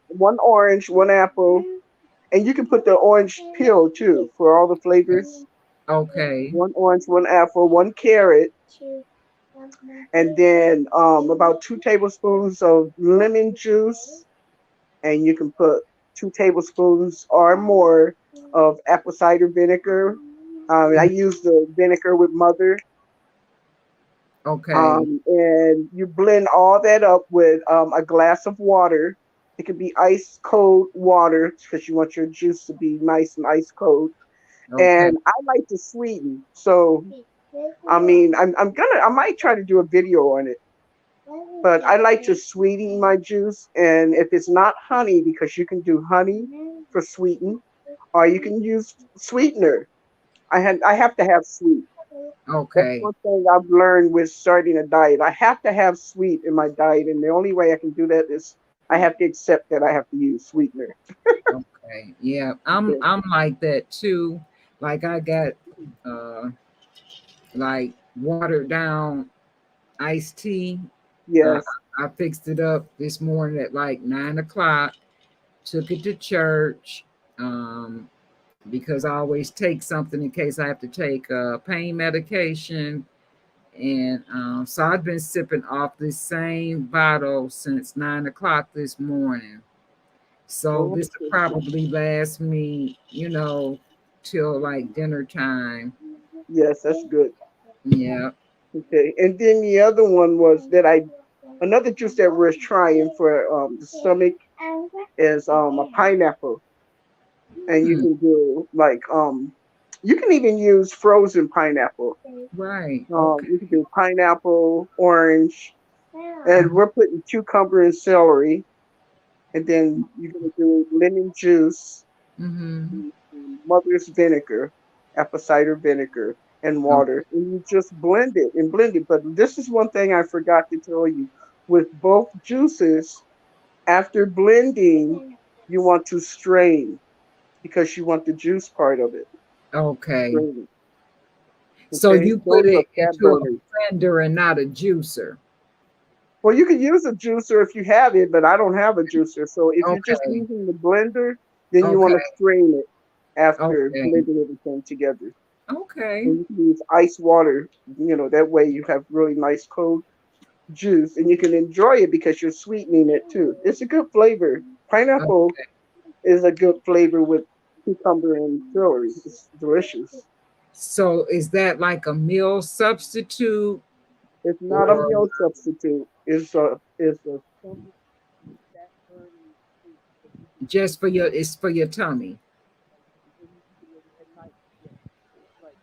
one orange, one apple, and you can put the orange peel too for all the flavors. Okay. One orange, one apple, one carrot, and then about 2 tablespoons of lemon juice, and you can put 2 tablespoons or more of apple cider vinegar. I use the vinegar with Mother. Okay. And you blend all that up with a glass of water. It could be ice cold water because you want your juice to be nice and ice cold. Okay. And I like to sweeten. So I mean, I might try to do a video on it. But I like to sweeten my juice, and if it's not honey, because you can do honey for sweeten, or you can use sweetener. I have to have sweet. That's Okay. one thing I've learned with starting a diet. I have to have sweet in my diet, and the only way I can do that is I have to accept that I have to use sweetener. Okay. Yeah. I'm like that too. Like I got uh like watered down iced tea. Uh, Yes. I fixed it up this morning at like 9 o'clock. Took it to church. Because I always take something in case I have to take pain medication. And so I've been sipping off this same bottle since 9 o'clock this morning. So Oh, this will probably last me, till like dinner time. yes, that's good. Yeah. Okay. And then the other one was that another juice that we're trying for the stomach is a pineapple. And you Hmm. can do like you can even use frozen pineapple. Right. Okay. You can do pineapple, orange, and we're putting cucumber and celery, and then you're gonna do lemon juice, Mm-hmm. and mother's vinegar, apple cider vinegar, and Okay. water, and you just blend it and blend it. But this is one thing I forgot to tell you: with both juices, after blending, you want to strain because you want the juice part of it. Okay. Strain it. So Okay, you those put are it fat into a burners. blender and not a juicer. Well, you can use a juicer if you have it, but I don't have a juicer. So if you're just Okay. using the blender, then you want to Okay. strain it after Okay. blending everything together. Okay. And you can use ice water, that way you have really nice cold juice and you can enjoy it because you're sweetening it too. It's a good flavor. Pineapple Okay. is a good flavor with cucumber and celery. It's delicious. So is that like a meal substitute It's not a or meal substitute. It's a stomach fat burning juice that you can just for it's for your tummy? and you can do it at night. Yes. Like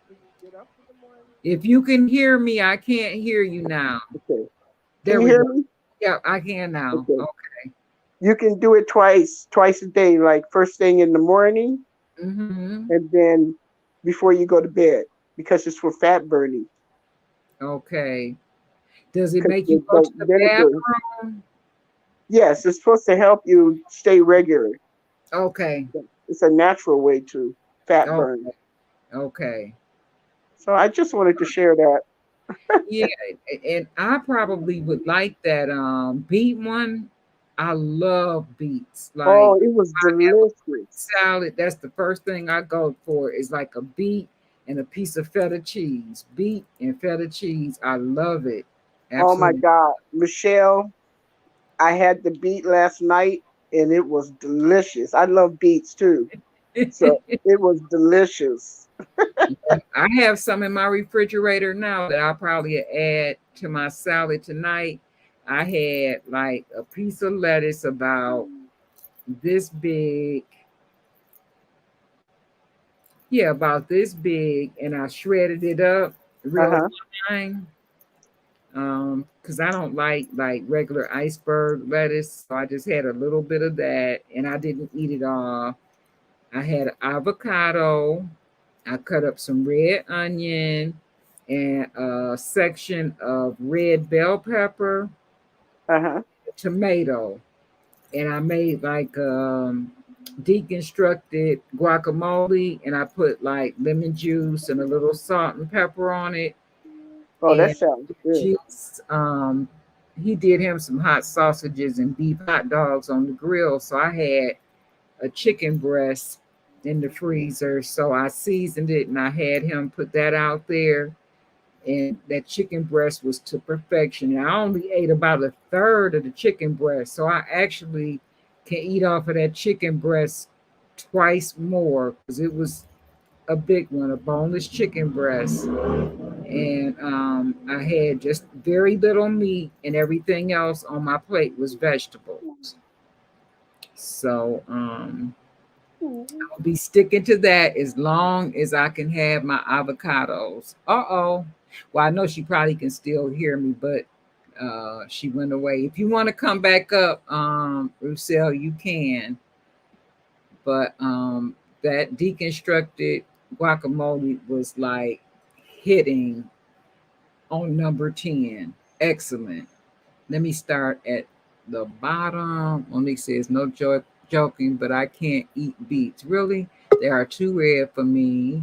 when you get up in the morning. If you can hear me, I can't hear you now. Okay. Can There you we hear go. me? Yeah, I can now. Okay. Okay. You can do it twice a day, like first thing in the morning Mm-hmm. and then before you go to bed because it's for fat burning. Okay. Does it Because make you go the to the vinegar, bathroom? yes, it's supposed to help you stay regular. Okay. It's a natural way to fat burn. Okay. Okay. So I just wanted to share that. Yeah, and I probably would like that beet one. I love beets. Oh, Like it was I have a delicious. salad, that's the first thing I go for is like a beet and a piece of feta cheese. Beet and feta cheese. I love it. Oh my Absolutely. God. Michelle, I had the beet last night and it was delicious. I love beets too. So it was delicious. I have some in my refrigerator now that I'll probably add to my salad tonight. I had like a piece of lettuce about this big. Yeah, about this big, and I shredded it up real Uh-huh. fine. Because I don't like regular iceberg lettuce, so I just had a little bit of that, and I didn't eat it all. I had avocado. I cut up some red onion and a section of red bell pepper, Uh-huh. tomato, and I made like deconstructed guacamole, and I put like lemon juice and a little salt and pepper on it. Oh, that And sounds good. juice, he did him some hot sausages and beef hot dogs on the grill. So I had a chicken breast in the freezer. So I seasoned it and I had him put that out there. And that chicken breast was to perfection. And I only ate about a third of the chicken breast. So I actually can eat off of that chicken breast twice more because it was a big one, a boneless chicken breast. And I had just very little meat, and everything else on my plate was vegetables. So I'll be sticking to that as long as I can have my avocados. Uh-oh. Well, I know she probably can still hear me, but she went away. If you want to come back up, Roussel, you can. But that deconstructed guacamole was like hitting on number 10. Excellent. Let me start at the bottom. Monique says, no joking, but I can't eat beets. Really? They are too red for me.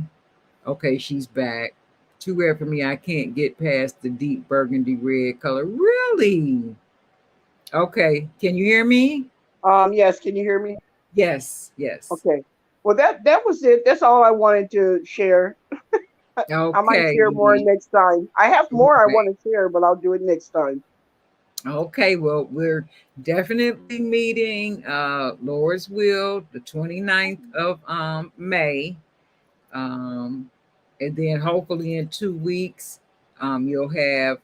Okay, she's back. Too red for me. I can't get past the deep burgundy red color. Really? Okay. Can you hear me? Yes, can you hear me? Yes. Yes. Okay. Well, that was it. That's all I wanted to share. I might share more Okay. next time. I have more I Okay. want to share, but I'll do it next time. Okay, well, we're definitely meeting Lord's will the 29th of May. And then hopefully in 2 weeks, you'll have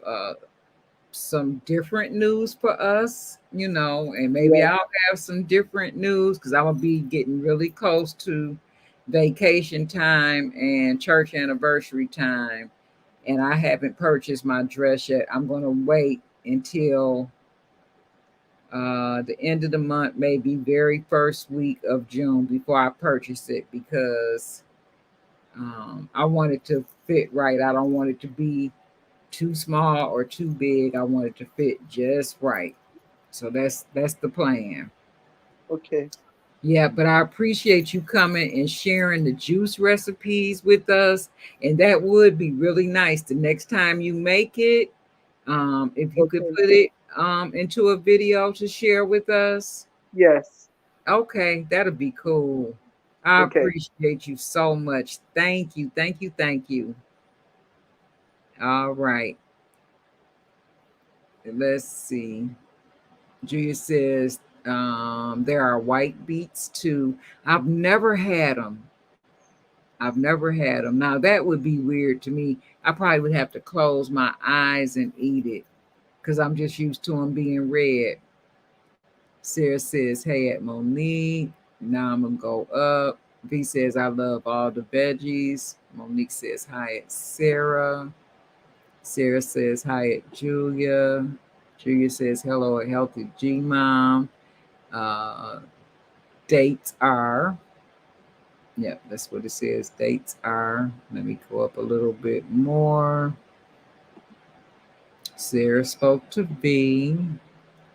some different news for us, and maybe Yeah. I'll have some different news because I'm gonna be getting really close to vacation time and church anniversary time. And I haven't purchased my dress yet. I'm gonna wait until the end of the month, maybe very first week of June before I purchase it because I want it to fit right. I don't want it to be too small or too big. I want it to fit just right. So that's the plan. Okay. Yeah, but I appreciate you coming and sharing the juice recipes with us. And that would be really nice the next time you make it. If you could Okay. put it into a video to share with us. Yes. Okay, that'll be cool. I Okay. appreciate you so much. Thank you. Thank you. Thank you. All right. Let's see. Julia says there are white beets too. I've never had them. I've never had them. Now that would be weird to me. I probably would have to close my eyes and eat it because I'm just used to them being red. Sarah says, hey at Monique. Now I'm gonna go up. V says, I love all the veggies. Monique says, hi at Sarah. Sarah says, hi at Julia. Julia says, hello at Healthy G Mom. Uh, dates are, yep, that's what it says. Dates are, let me go up a little bit more. Sarah spoke to V.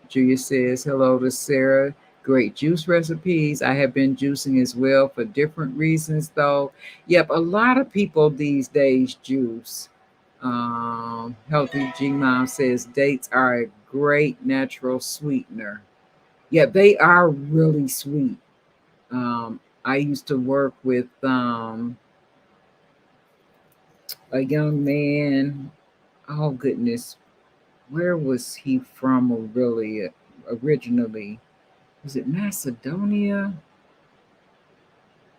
Julia says, hello to Sarah. Great juice recipes. I have been juicing as well for different reasons, though. Yep, a lot of people these days juice. Healthy G Mom says dates are a great natural sweetener. Yeah, they are really sweet. I used to work with a young man. Oh goodness, where was he from? Really, originally? Was it Macedonia?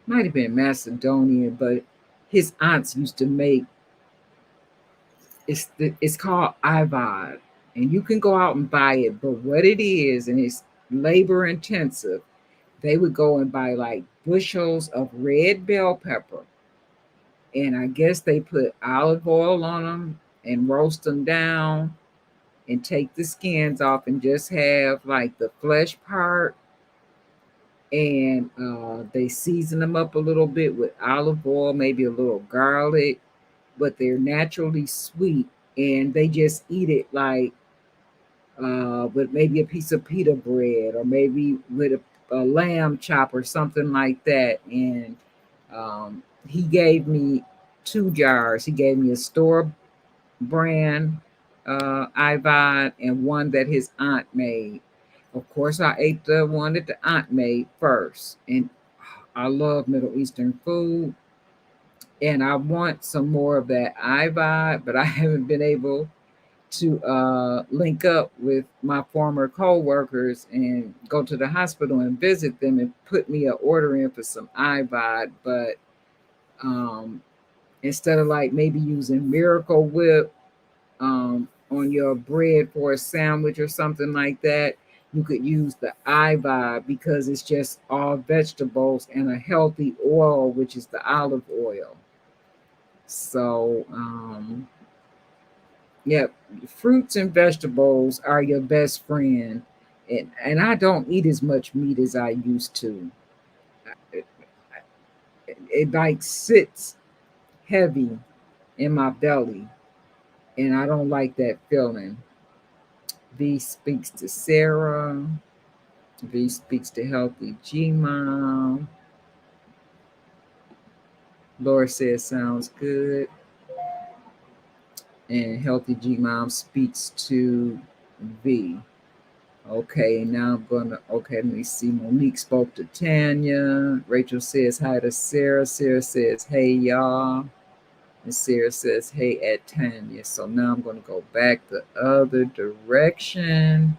Might have been Macedonia, but his aunts used to make it's called IVOD, and you can go out and buy it. But what it is, and it's labor intensive. They would go and buy like bushels of red bell pepper, and I guess they put olive oil on them and roast them down and take the skins off and just have like the flesh part and they season them up a little bit with olive oil, maybe a little garlic, but they're naturally sweet, and they just eat it like with maybe a piece of pita bread or maybe with a lamb chop or something like that. And he gave me 2 jars. He gave me a store brand Ivod and one that his aunt made. Of course, I ate the one that the aunt made first. And I love Middle Eastern food. And I want some more of that Ivod, but I haven't been able to link up with my former co-workers and go to the hospital and visit them and put me an order in for some Ivod. But instead of like maybe using Miracle Whip on your bread for a sandwich or something like that, You could use the eye vibe because it's just all vegetables and a healthy oil, which is the olive oil. So, yep, fruits and vegetables are your best friend. And I don't eat as much meat as I used to. It, it like sits heavy in my belly, and I don't like that feeling. V speaks to Sarah. V speaks to Healthy G Mom. Laura says sounds good. And Healthy G Mom speaks to V. Okay, now I'm gonna, okay, let me see. Monique spoke to Tanya. Rachel says hi to Sarah. Sarah says, hey y'all. And Sarah says, hey at Tanya. So now I'm gonna go back the other direction.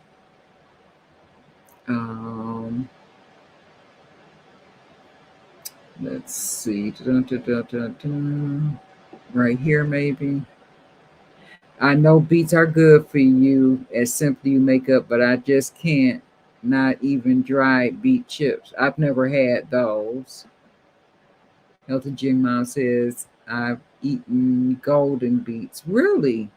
Let's see. Dun, dun, dun, dun, dun. Right here, maybe. I know beets are good for you as Simply You Makeup, but I just can't. Not even dried beet chips. I've never had those. Healthy Jim Mom says, I've eaten golden beets. Really?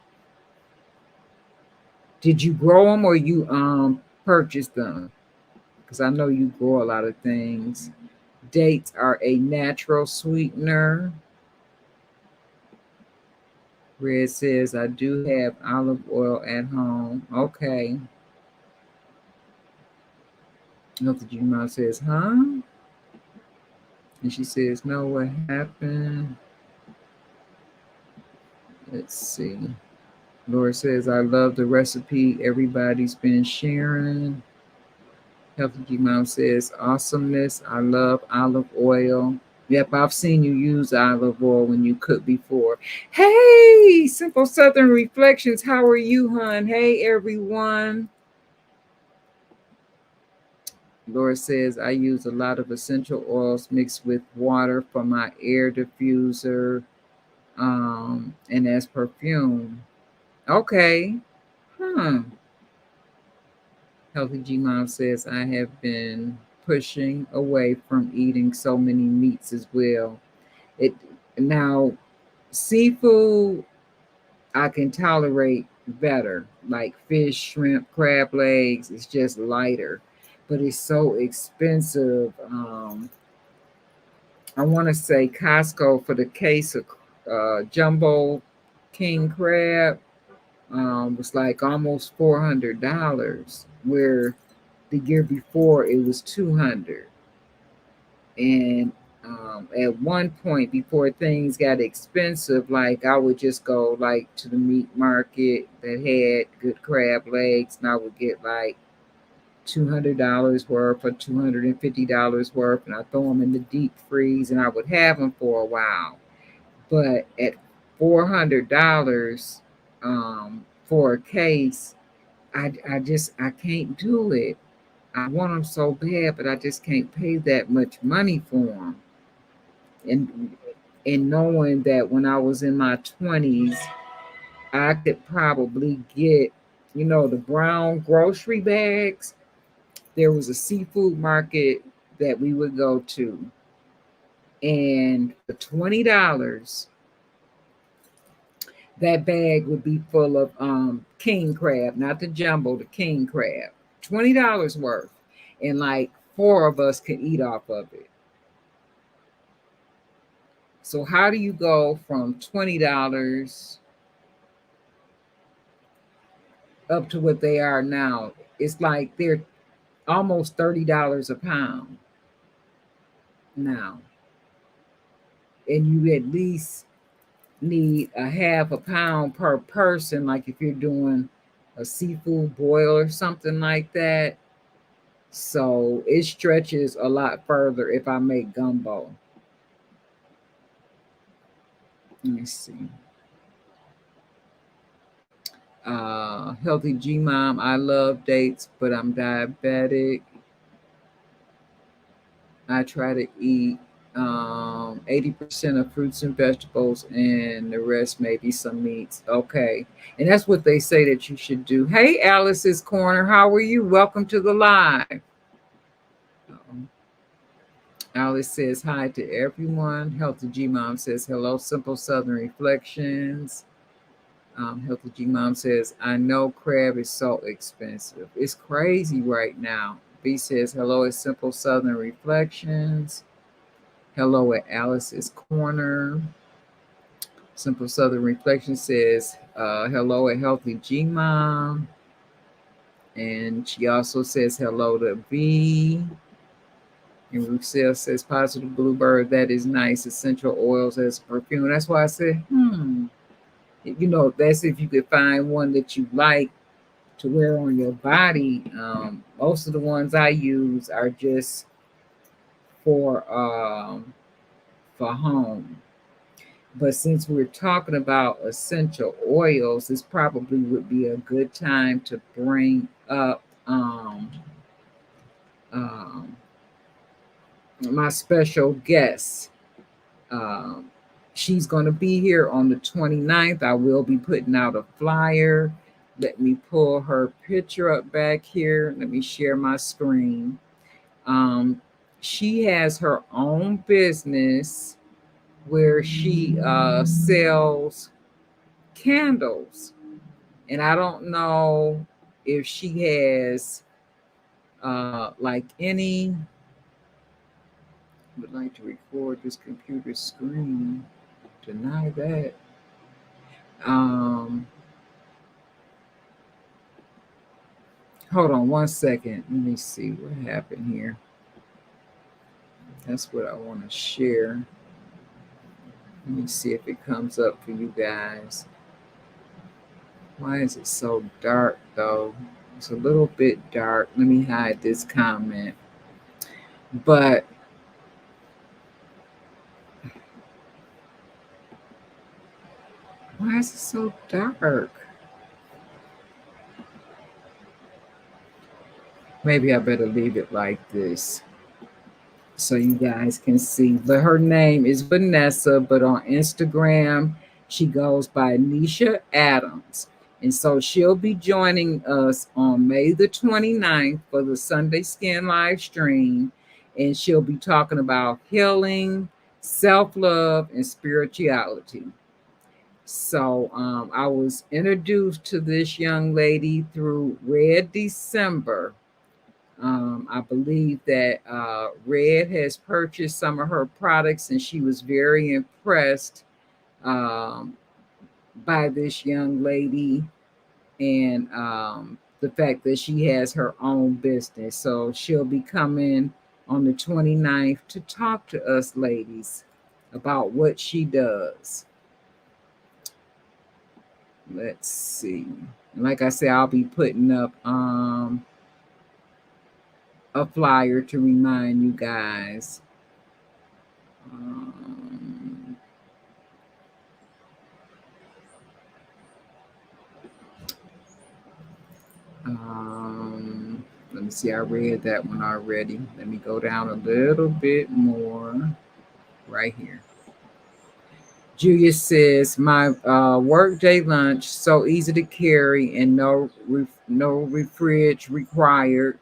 Did you grow them or you purchased them? Because I know you grow a lot of things. Dates are a natural sweetener. Red says, I do have olive oil at home. Okay. Healthy Jim Mom says, huh? And she says, no, what happened? Let's see. Laura says, I love the recipe everybody's been sharing. Healthy G Mom says, awesomeness. I love olive oil. Yep, I've seen you use olive oil when you cook before. Hey, Simple Southern Reflections. How are you, hon? Hey, everyone. Laura says, I use a lot of essential oils mixed with water for my air diffuser and as perfume. Okay. Healthy G Mom says, I have been pushing away from eating so many meats as well. Now, seafood I can tolerate better, like fish, shrimp, crab legs. It's just lighter, but it's so expensive. I want to say Costco for the case of jumbo king crab was like almost $400, where the year before it was $200. And at one point before things got expensive, like I would just go like to the meat market that had good crab legs, and I would get like $200 worth or $250 worth, and I throw them in the deep freeze, and I would have them for a while. But at $400 for a case, I can't do it. I want them so bad, but I just can't pay that much money for them. And knowing that when I was in my 20s, I could probably get, the brown grocery bags. There was a seafood market that we would go to, and for $20, that bag would be full of king crab, not the jumbo, the king crab. $20 worth. And like 4 of us could eat off of it. So how do you go from $20 up to what they are now? It's like they're almost $30 a pound now. And you at least need a half a pound per person, like if you're doing a seafood boil or something like that. So it stretches a lot further if I make gumbo. Let me see. Healthy G Mom, I love dates, but I'm diabetic. I try to eat 80% of fruits and vegetables, and the rest maybe some meats. Okay. And that's what they say that you should do. Hey, Alice's Corner, how are you? Welcome to the live. Alice says hi to everyone. Healthy G Mom says hello. Simple Southern Reflections. Healthy G Mom says, I know crab is so expensive. It's crazy right now. B says hello at Simple Southern Reflections. Hello at Alice's Corner. Simple Southern Reflections says hello at Healthy G Mom. And she also says hello to B. And Lucille says, Positive Bluebird, that is nice. Essential oils as perfume. That's why I said, you know, that's if you could find one that you like to wear on your body. Most of the ones I use are just for home. But since we're talking about essential oils, this probably would be a good time to bring up my special guest. She's going to be here on the 29th. I will be putting out a flyer. Let me pull her picture up back here. Let me share my screen. She has her own business where she sells candles. And I don't know if she has like any, would like to record this computer screen. Deny that. Hold on one second. Let me see what happened here. That's what I want to share. Let me see if it comes up for you guys. Why is it so dark though? It's a little bit dark. Let me hide this comment. But why is it so dark? Maybe I better leave it like this so you guys can see. But her name is Vanessa, but on Instagram, she goes by Nisha Adams. And so she'll be joining us on May the 29th for the Sunday Skin live stream. And she'll be talking about healing, self-love, and spirituality. So I was introduced to this young lady through Red December. I believe that Red has purchased some of her products, and she was very impressed by this young lady and the fact that she has her own business. So she'll be coming on the 29th to talk to us ladies about what she does. Let's see. Like I said, I'll be putting up a flyer to remind you guys. Let me see. I read that one already. Let me go down a little bit more right here. Julia says, my workday lunch, so easy to carry and no refridge required,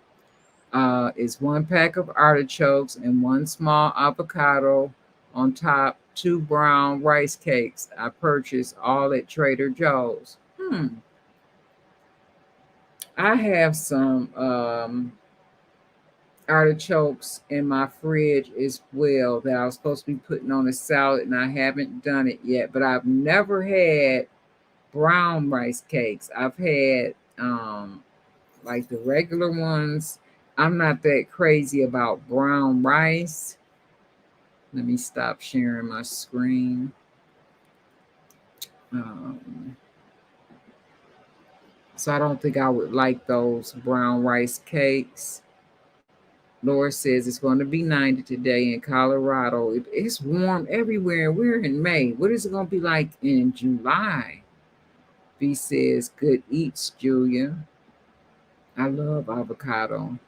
is 1 pack of artichokes and 1 small avocado, on top 2 brown rice cakes. I purchased all at Trader Joe's. I have some artichokes in my fridge as well that I was supposed to be putting on a salad, and I haven't done it yet. But I've never had brown rice cakes. I've had like the regular ones. I'm not that crazy about brown rice. Let me stop sharing my screen. So I don't think I would like those brown rice cakes. Laura says it's going to be 90 today in Colorado. It's warm everywhere. We're in May. What is it going to be like in July? B says, good eats, Julia. I love avocado.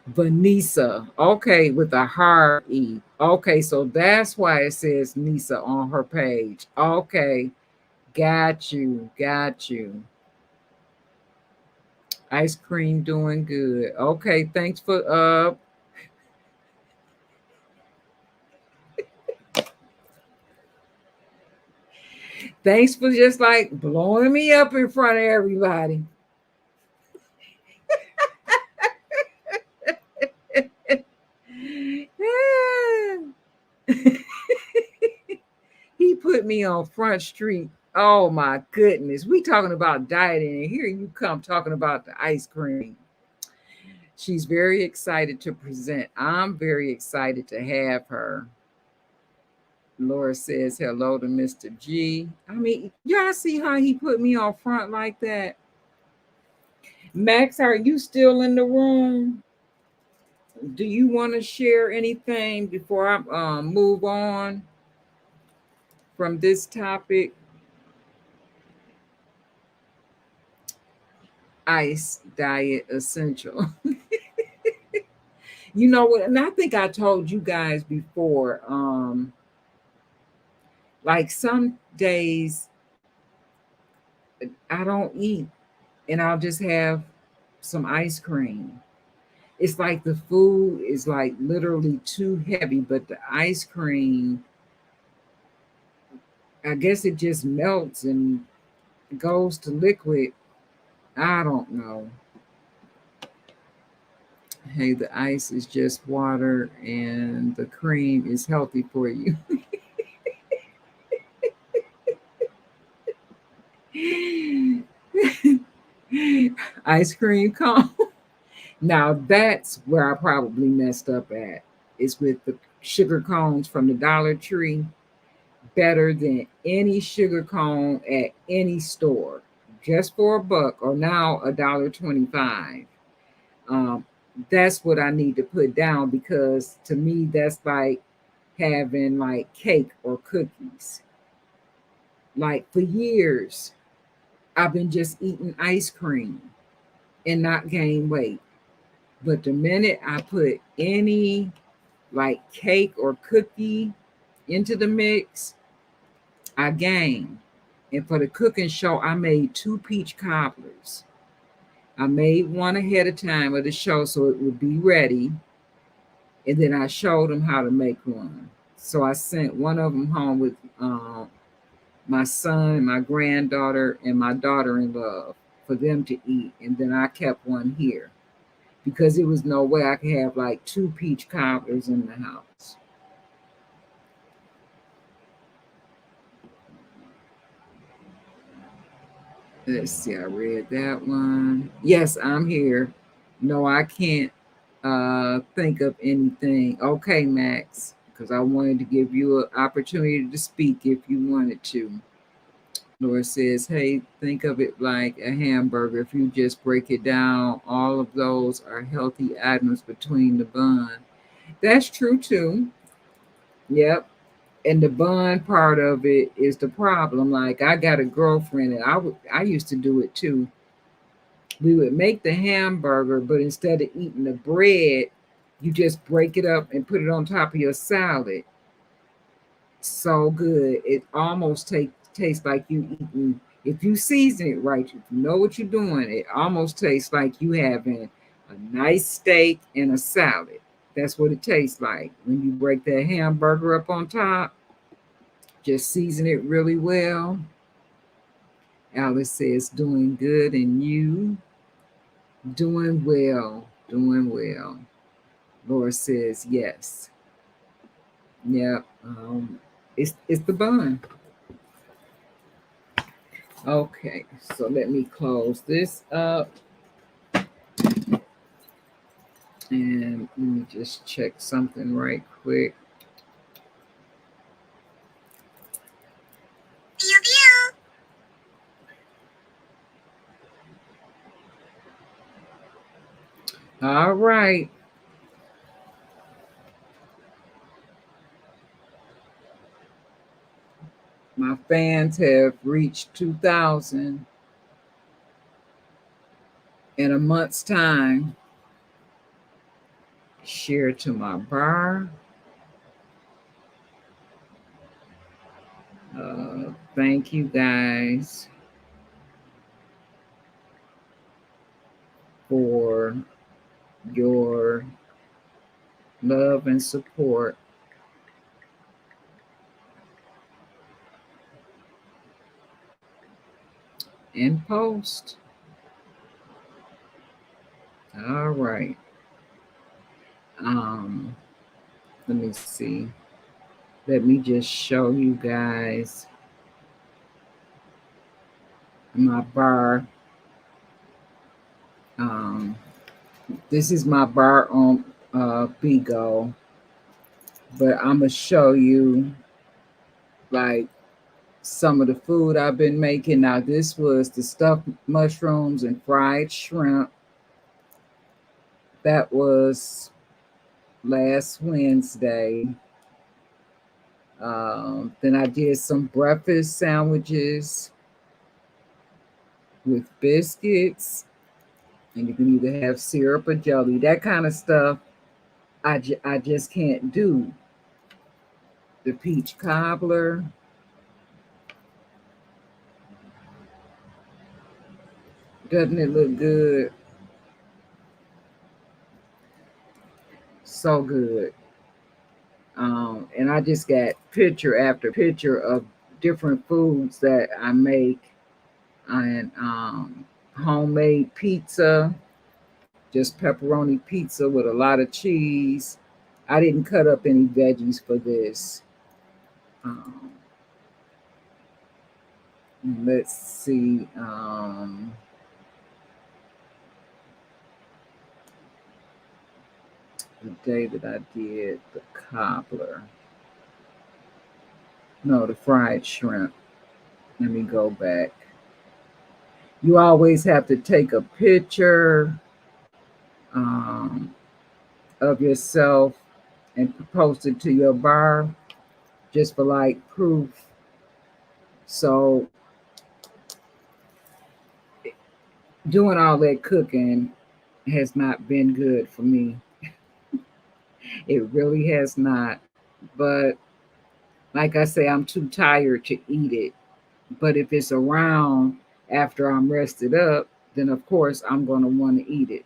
Vanessa. Okay, with a hard E. Okay, so that's why it says Nisa on her page. Okay, got you, got you. Ice cream doing good. Okay, thanks for thanks for just like blowing me up in front of everybody. He put me on Front Street. Oh my goodness. We talking about dieting, and here you come talking about the ice cream. She's very excited to present. I'm very excited to have her. Laura says hello to Mr. G. I mean, y'all see how he put me on front like that? Max, are you still in the room? Do you want to share anything before I move on from this topic? Ice diet essential. You know what? And I think I told you guys before, like some days I don't eat and I'll just have some ice cream. It's like the food is like literally too heavy, but the ice cream, I guess it just melts and goes to liquid. I don't know. Hey, the ice is just water and the cream is healthy for you. Ice cream cone. Now that's where I probably messed up at. Is with the sugar cones from the Dollar Tree. Better than any sugar cone at any store. Just for $1 or now $1.25. That's what I need to put down because to me that's like having like cake or cookies. Like for years, I've been just eating ice cream and not gain weight. But the minute I put any like cake or cookie into the mix, I gain. And for the cooking show, I made 2 peach cobblers. I made one ahead of time of the show so it would be ready. And then I showed them how to make one. So I sent one of them home with my son, my granddaughter, and my daughter-in-law for them to eat. And then I kept one here because there was no way I could have like 2 peach cobblers in the house. Let's see, I read that one. Yes, I'm here. No, I can't think of anything. Okay, Max, because I wanted to give you an opportunity to speak if you wanted to. Laura says, hey, think of it like a hamburger. If you just break it down, all of those are healthy items between the bun. That's true too. Yep. And the bun part of it is the problem. Like I got a girlfriend and I used to do it too. We would make the hamburger, but instead of eating the bread, you just break it up and put it on top of your salad. So good. It almost tastes like you eating. If you season it right, if you know what you're doing, it almost tastes like you having a nice steak and a salad. That's what it tastes like when you break that hamburger up on top. Just season it really well. Alice says, doing good, and you? Doing well, doing well. Laura says, yes. Yep, it's the bun. Okay, so let me close this up. And let me just check something right quick. All right. My fans have reached 2,000 in a month's time. Share to my bar. Thank you guys for your love and support. In post. All right. Let me see. Let me just show you guys my bar. This is my bar on Bigo, but I'm gonna show you like some of the food I've been making. Now this was the stuffed mushrooms and fried shrimp. That was last Wednesday. Then I did some breakfast sandwiches with biscuits, and you can either have syrup or jelly. That kind of stuff I just can't do. The peach cobbler. Doesn't it look good? So good. And I just got picture after picture of different foods that I make, and homemade pizza, just pepperoni pizza with a lot of cheese. I didn't cut up any veggies for this. Let's see. The day that I did the cobbler. No, the fried shrimp. Let me go back. You always have to take a picture of yourself and post it to your bar just for like proof. So doing all that cooking has not been good for me. It really has not. But like I say, I'm too tired to eat it. But if it's around after I'm rested up, then of course I'm going to want to eat it.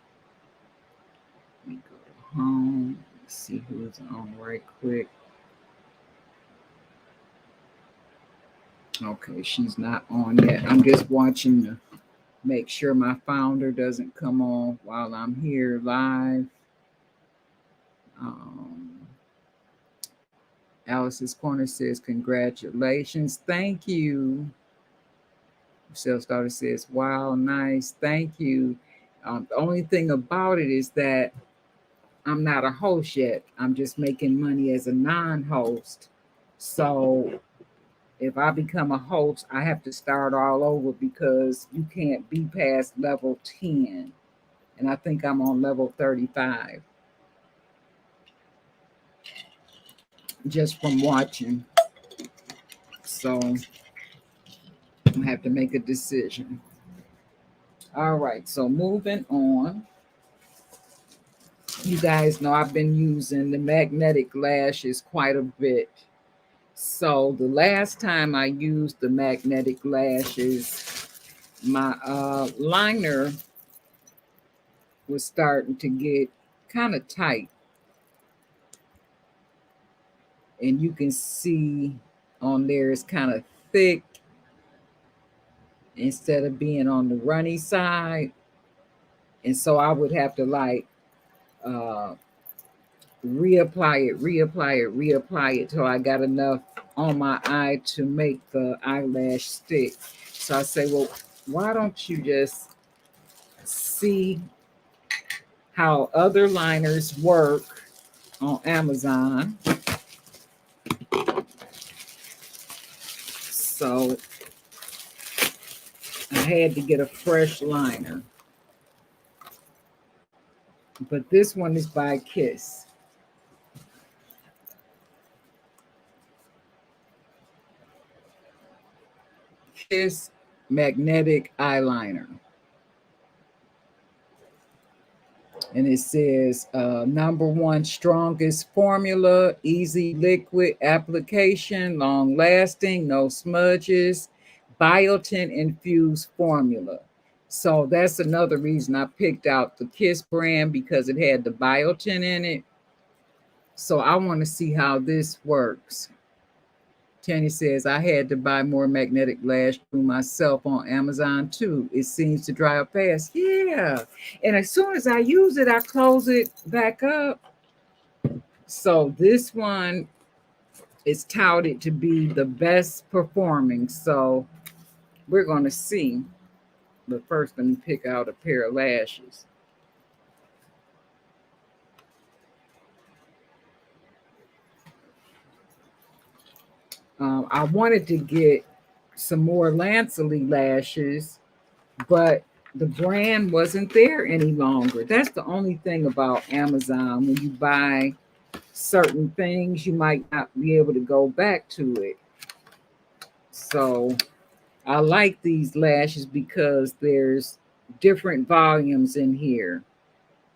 Let me go to home. Let's see who's on right quick. Okay, she's not on yet. I'm just watching to make sure my founder doesn't come on while I'm here live. Alice's Corner says, congratulations. Thank you. Self-starter says, wow, nice. Thank you. The only thing about it is that I'm not a host yet. I'm just making money as a non-host. So if I become a host, I have to start all over because you can't be past level 10. And I think I'm on level 35. Just from watching. So I have to make a decision. All right, so moving on. You guys know I've been using the magnetic lashes quite a bit. So the last time I used the magnetic lashes, my liner was starting to get kind of tight. And you can see on there it's kind of thick instead of being on the runny side. And so I would have to like reapply it till I got enough on my eye to make the eyelash stick. So I say, well, why don't you just see how other liners work on Amazon? So I had to get a fresh liner. But this one is by Kiss. Kiss magnetic eyeliner. And it says #1 strongest formula, easy liquid application, long lasting, no smudges, biotin infused formula. So that's another reason I picked out the Kiss brand, because it had the biotin in it. So I want to see how this works. Tanny says, I had to buy more magnetic lash glue myself on Amazon too. It seems to dry up fast. Yeah. And as soon as I use it, I close it back up. So this one is touted to be the best performing. So we're going to see. But first, let me pick out a pair of lashes. I wanted to get some more Lanceley lashes, but the brand wasn't there any longer. That's the only thing about Amazon. When you buy certain things, you might not be able to go back to it. So I like these lashes because there's different volumes in here.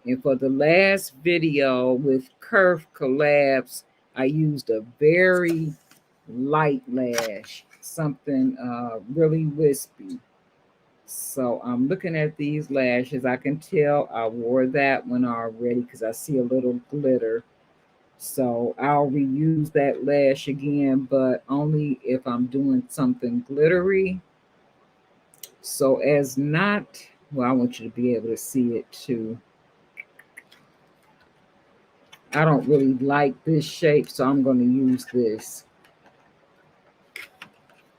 And for the last video with Curve Collabs, I used a very light lash, something really wispy. So I'm looking at these lashes. I can tell I wore that one already because I see a little glitter. So I'll reuse that lash again, but only if I'm doing something glittery. So as not, well, I want you to be able to see it too. I don't really like this shape, so I'm going to use this.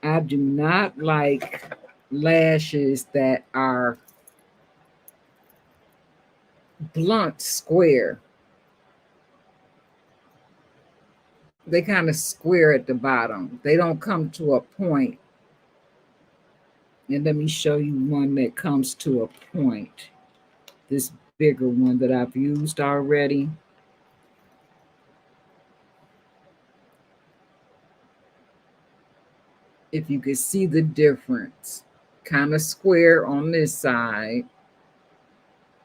I do not like lashes that are blunt square. They kind of square at the bottom. They don't come to a point. And let me show you one that comes to a point. This bigger one that I've used already. If you can see the difference, kind of square on this side.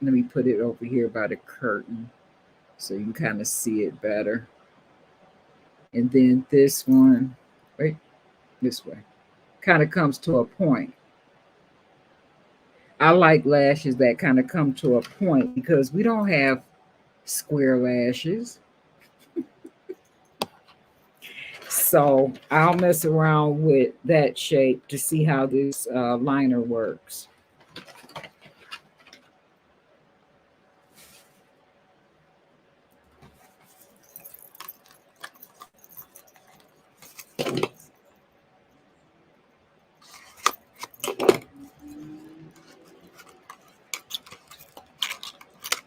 Let me put it over here by the curtain so you can kind of see it better. And then this one, right, this way, kind of comes to a point. I like lashes that kind of come to a point because we don't have square lashes. So I'll mess around with that shape to see how this liner works.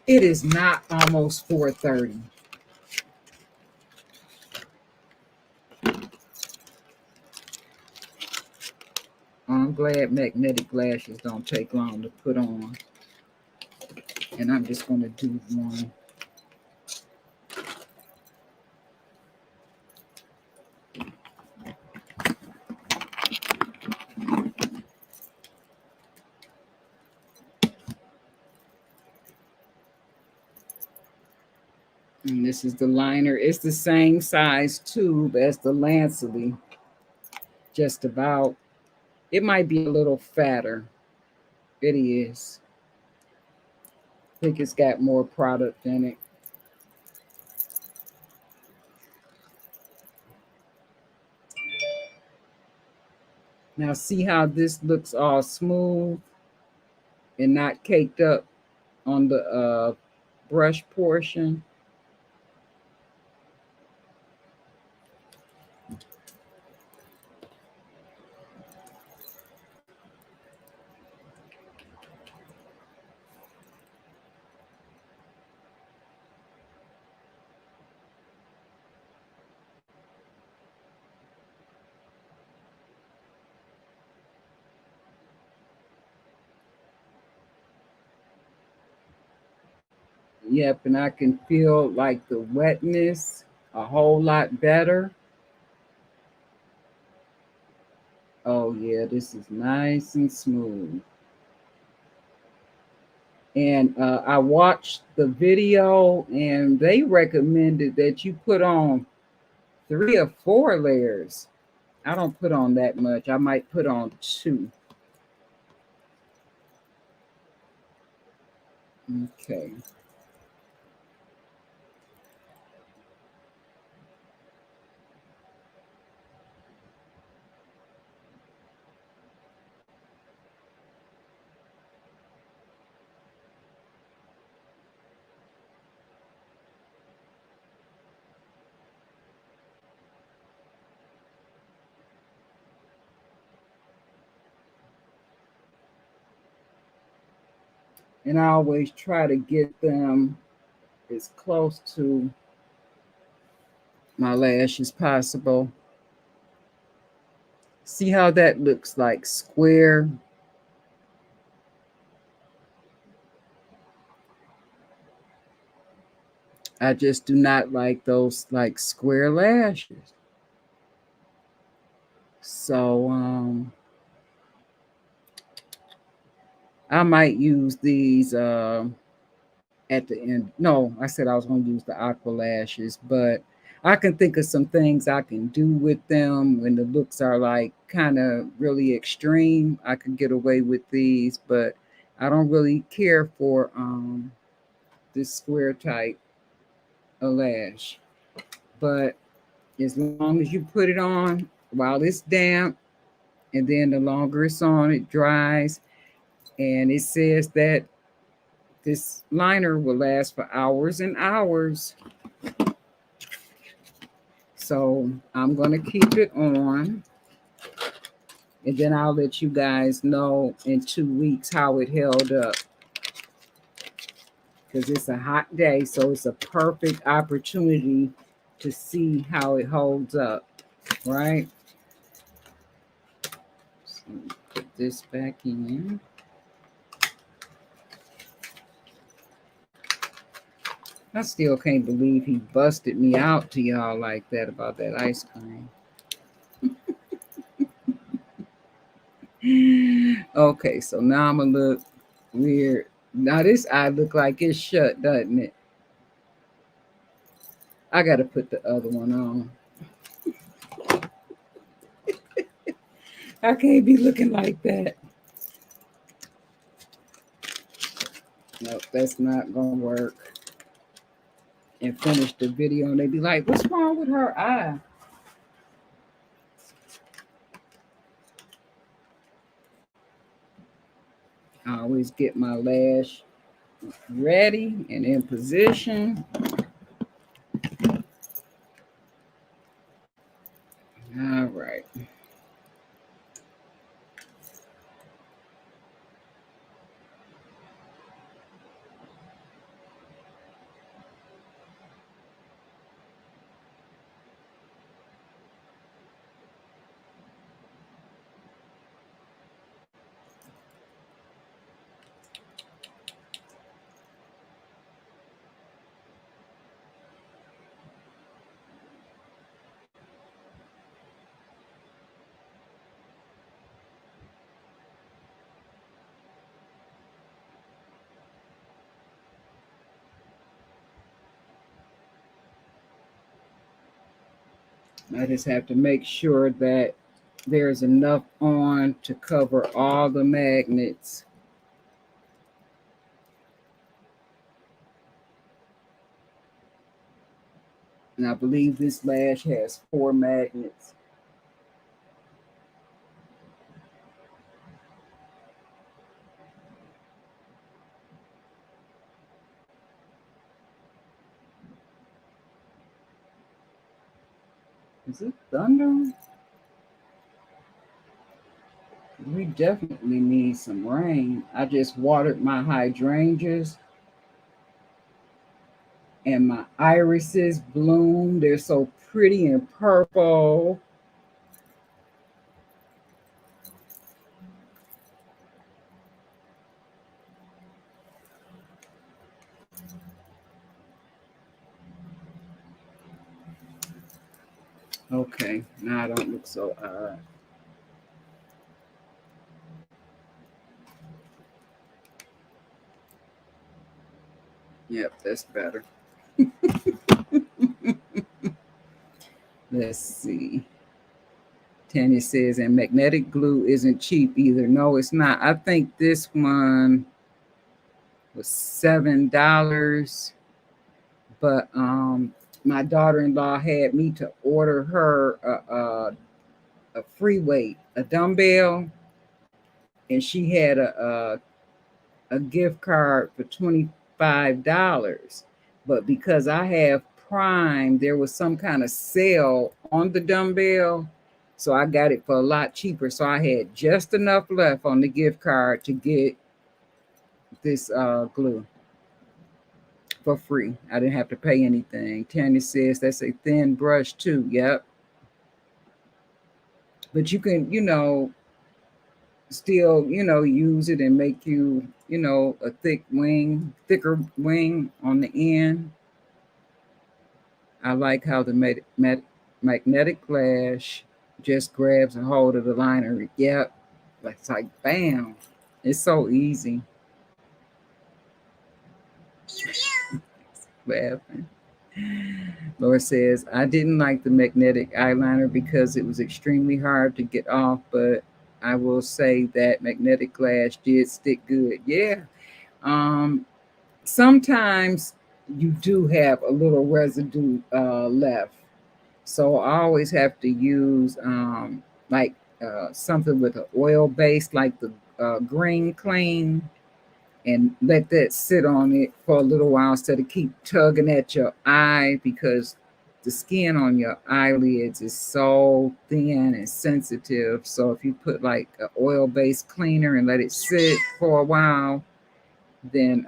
It is not almost 4:30. I'm glad magnetic lashes don't take long to put on. And I'm just going to do one. And this is the liner. It's the same size tube as the Lanceley. Just about. It might be a little fatter. It is. I think it's got more product in it. Now see how this looks all smooth and not caked up on the brush portion. Yep, and I can feel like the wetness a whole lot better. Oh yeah, this is nice and smooth. And I watched the video, and they recommended that you put on 3 or 4 layers. I don't put on that much. I might put on 2. Okay. And I always try to get them as close to my lash as possible. See how that looks like square? I just do not like those like square lashes. So I might use these at the end. No, I said I was going to use the aqua lashes, but I can think of some things I can do with them when the looks are like kind of really extreme. I could get away with these, but I don't really care for this square type of lash. But as long as you put it on while it's damp, and then the longer it's on, it dries. And it says that this liner will last for hours and hours. So I'm going to keep it on. And then I'll let you guys know in 2 weeks how it held up. Because it's a hot day, so it's a perfect opportunity to see how it holds up, right? So put this back in. I still can't believe he busted me out to y'all like that about that ice cream. Okay, so now I'm gonna look weird. Now this eye look like it's shut, doesn't it? I gotta put the other one on. I can't be looking like that. Nope, that's not gonna work. And finish the video and they be like, what's wrong with her eye? I always get my lash ready and in position. All right. I just have to make sure that there's enough on to cover all the magnets. And I believe this lash has 4 magnets. Is it thunder? We definitely need some rain. I just watered my hydrangeas. And my irises bloom. They're so pretty and purple. Okay, now I don't look so odd. Yep, that's better. Let's see. Tanya says, and magnetic glue isn't cheap either. No, it's not. I think this one was $7, but my daughter-in-law had me to order her a free weight, a dumbbell, and she had a gift card for $25. But because I have Prime, there was some kind of sale on the dumbbell, so I got it for a lot cheaper. So I had just enough left on the gift card to get this glue for free. I didn't have to pay anything. Tanya says that's a thin brush too. Yep. But you can, still, use it and make you, a thicker wing on the end. I like how the magnetic flash just grabs a hold of the liner. Yep. It's like, bam. It's so easy. Laughing. Laura says, I didn't like the magnetic eyeliner because it was extremely hard to get off, but I will say that magnetic glass did stick good. Yeah. Sometimes you do have a little residue left. So I always have to use something with an oil base, like the Green Clean, and let that sit on it for a little while instead of keep tugging at your eye, because the skin on your eyelids is so thin and sensitive. So if you put like an oil-based cleaner and let it sit for a while, then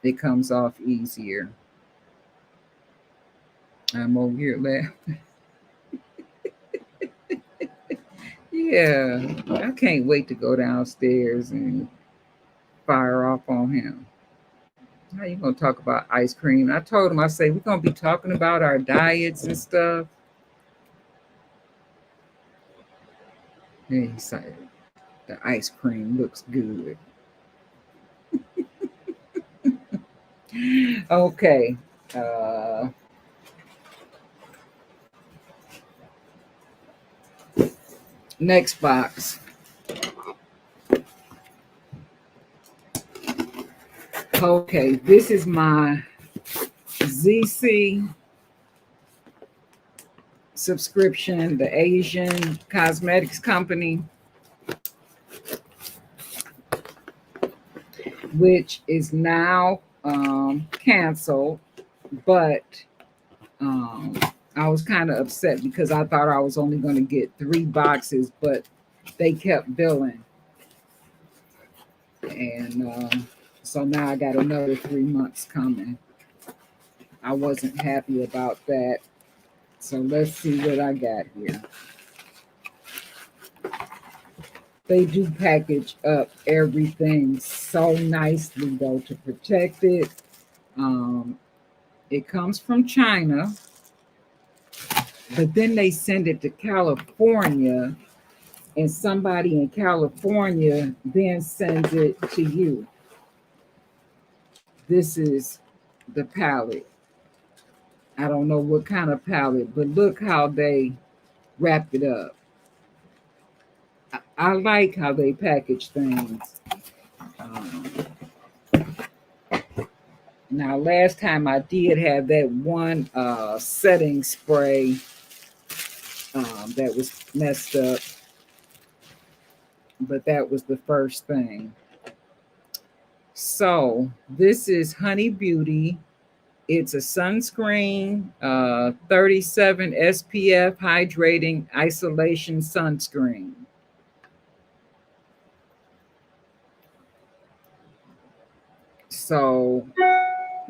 it comes off easier. I'm over here laughing. Yeah, I can't wait to go downstairs and fire off on him. How you gonna talk about ice cream? I told him, I say, we're gonna be talking about our diets and stuff. And he said, the ice cream looks good. Okay. Next box. Okay, this is my ZC subscription, the Asian cosmetics company, which is now canceled, but I was kind of upset because I thought I was only going to get 3 boxes, but they kept billing. And so now I got another 3 months coming. I wasn't happy about that. So let's see what I got here. They do package up everything so nicely, though, to protect it. It comes from China, but then they send it to California, and somebody in California then sends it to you. This is the palette. I don't know what kind of palette, but look how they wrap it up. I like how they package things. Now, last time I did have that one setting spray that was messed up, but that was the first thing. So this is Honey Beauty. It's a sunscreen, 37 SPF hydrating isolation sunscreen. So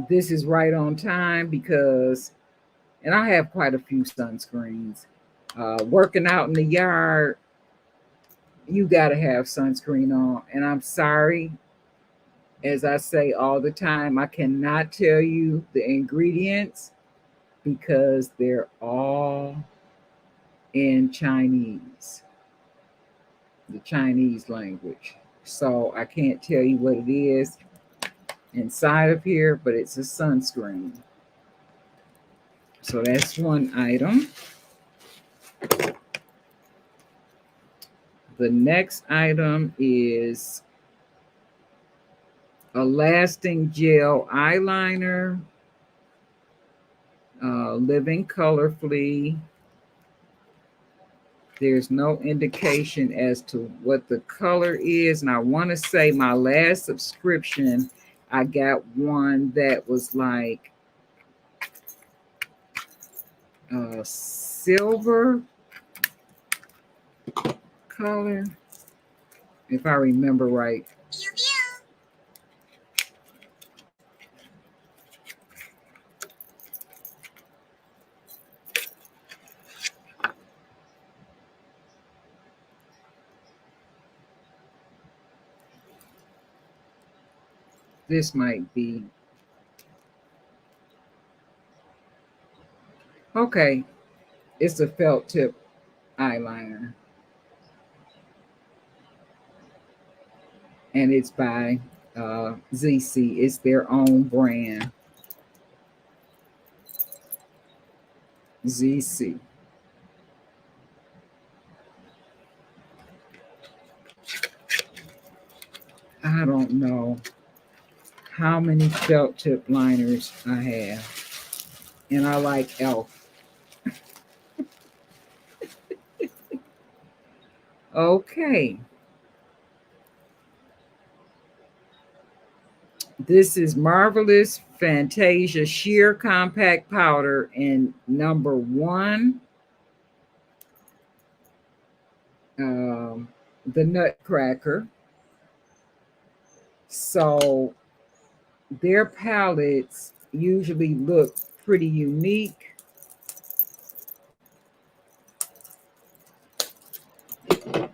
this is right on time because, and I have quite a few sunscreens. Working out in the yard, you got to have sunscreen on. And I'm sorry, as I say all the time, I cannot tell you the ingredients because they're all in Chinese, the Chinese language. So I can't tell you what it is. inside of here, but it's a sunscreen. So that's one item. The next item is a lasting gel eyeliner, living colorfully. There's no indication as to what the color is. And I want to say my last subscription, I got one that was like silver color, if I remember right. This might be. Okay, it's a felt tip eyeliner. And it's by ZC. It's their own brand. ZC. I don't know how many felt tip liners I have. And I like e.l.f. Okay. This is Marvelous Fantasia Sheer Compact Powder in number 1. The Nutcracker. So their palettes usually look pretty unique.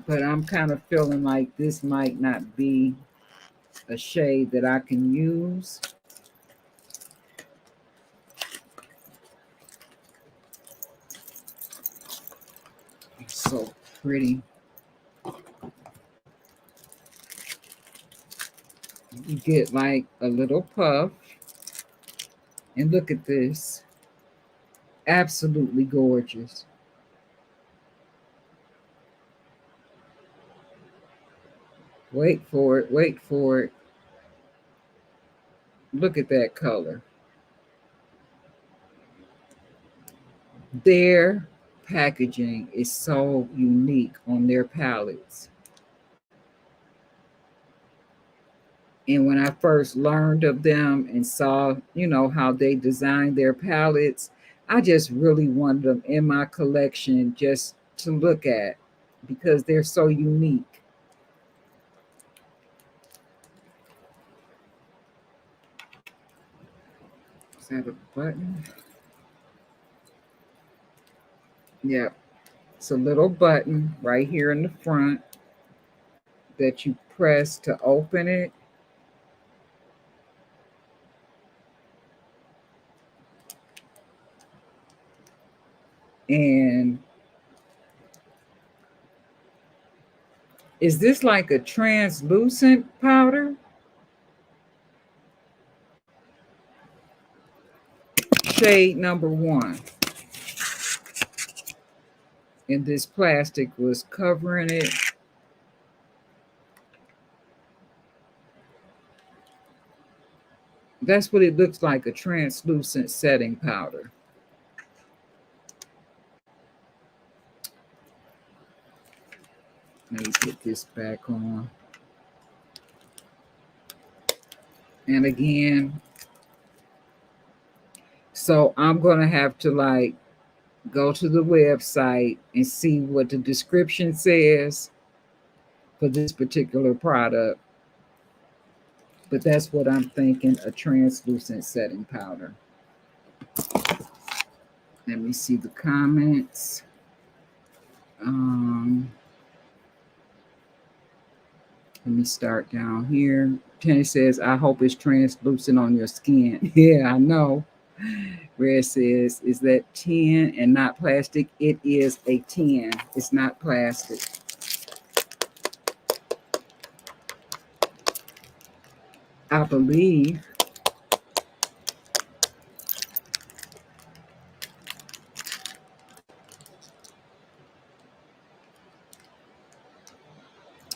But I'm kind of feeling like this might not be a shade that I can use. It's so pretty. You get like a little puff. And look at this. Absolutely gorgeous. Wait for it, wait for it. Look at that color. Their packaging is so unique on their palettes. And when I first learned of them and saw, you know, how they designed their palettes, I just really wanted them in my collection just to look at because they're so unique. Is that a button? Yep. It's a little button right here in the front that you press to open it. And is this like a translucent powder? Shade number 1. And this plastic was covering it. That's what it looks like, a translucent setting powder. Let me put this back on. And again, so I'm going to have to like go to the website and see what the description says for this particular product. But that's what I'm thinking, a translucent setting powder. Let me see the comments. Let me start down here. Penny says, I hope it's translucent on your skin. Yeah, I know. Red says, is that tin and not plastic? It is a tin. It's not plastic. I believe.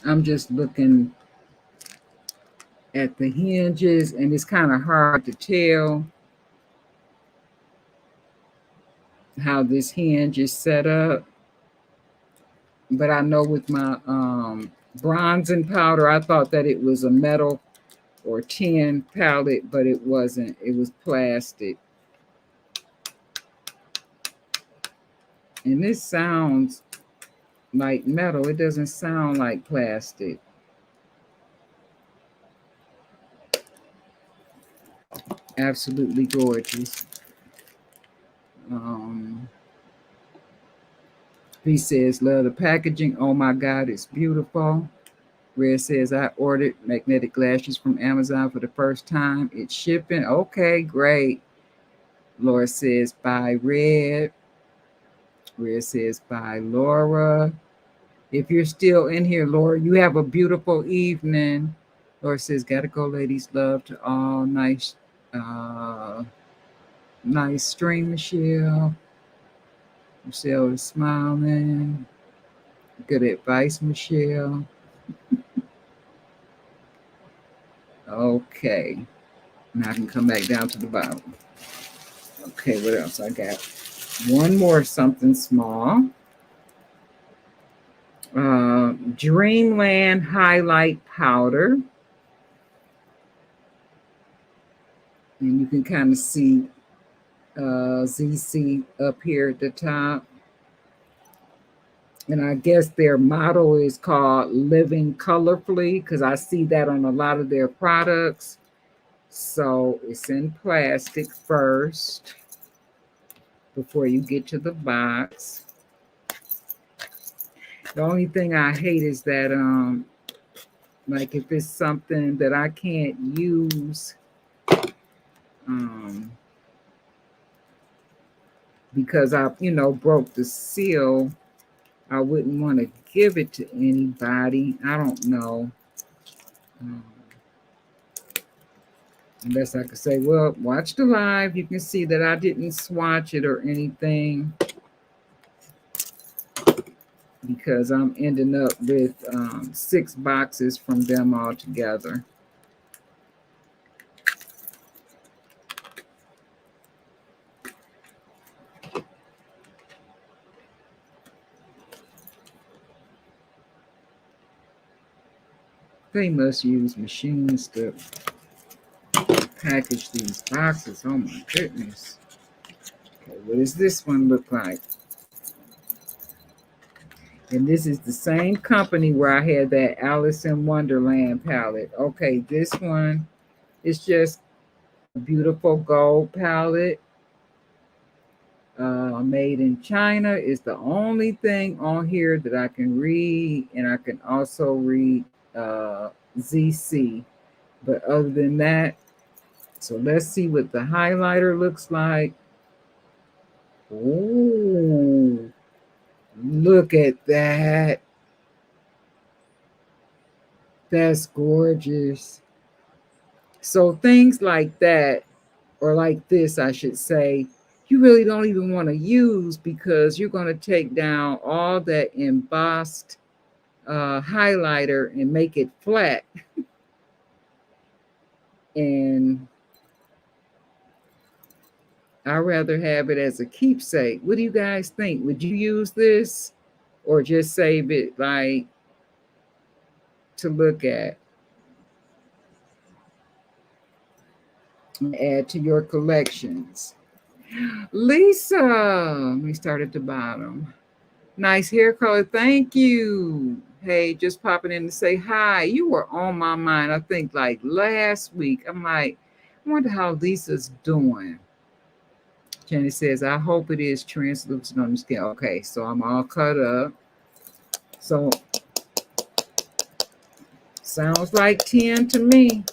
I'm just looking at the hinges, and it's kind of hard to tell how this hinge is set up. But I know with my bronzing powder, I thought that it was a metal or tin palette, but it wasn't. It was plastic. And this sounds like metal. It doesn't sound like plastic. Absolutely gorgeous. He says, love the packaging. Oh my God, it's beautiful. Red says, I ordered magnetic lashes from Amazon for the first time. It's shipping. Okay, great. Laura says, bye, Red. Red says, bye, Laura. If you're still in here, Laura, you have a beautiful evening. Laura says, gotta go, ladies. Love to all. Nice, nice stream, Michelle. Michelle is smiling. Good advice, Michelle. Okay. Now I can come back down to the bottom. Okay, what else I got? One more something small. Dreamland Highlight Powder. And you can kind of see ZC up here at the top. And I guess their motto is called Living Colorfully, because I see that on a lot of their products. So it's in plastic first before you get to the box. The only thing I hate is that like if it's something that I can't use because I, broke the seal, I wouldn't want to give it to anybody. I don't know. Unless I could say, well, watch the live. You can see that I didn't swatch it or anything because I'm ending up with 6 boxes from them all together. They must use machines to package these boxes. Oh my goodness. Okay, what does this one look like? And this is the same company where I had that Alice in Wonderland palette. Okay, this one is just a beautiful gold palette. Made in China is the only thing on here that I can read, and I can also read ZC. But other than that, so let's see what the highlighter looks like. Oh, look at that. That's gorgeous. So things like that, or like this, I should say, you really don't even want to use because you're going to take down all that embossed highlighter and make it flat. And I'd rather have it as a keepsake. What do you guys think? Would you use this or just save it like to look at? Add to your collections. Lisa, let me start at the bottom. Nice hair color. Thank you. Hey, just popping in to say hi. You were on my mind, I think, like last week. I'm like, I wonder how Lisa's doing. Jenny says, I hope it is translucent on the skin. Okay, so I'm all cut up. So, sounds like 10 to me,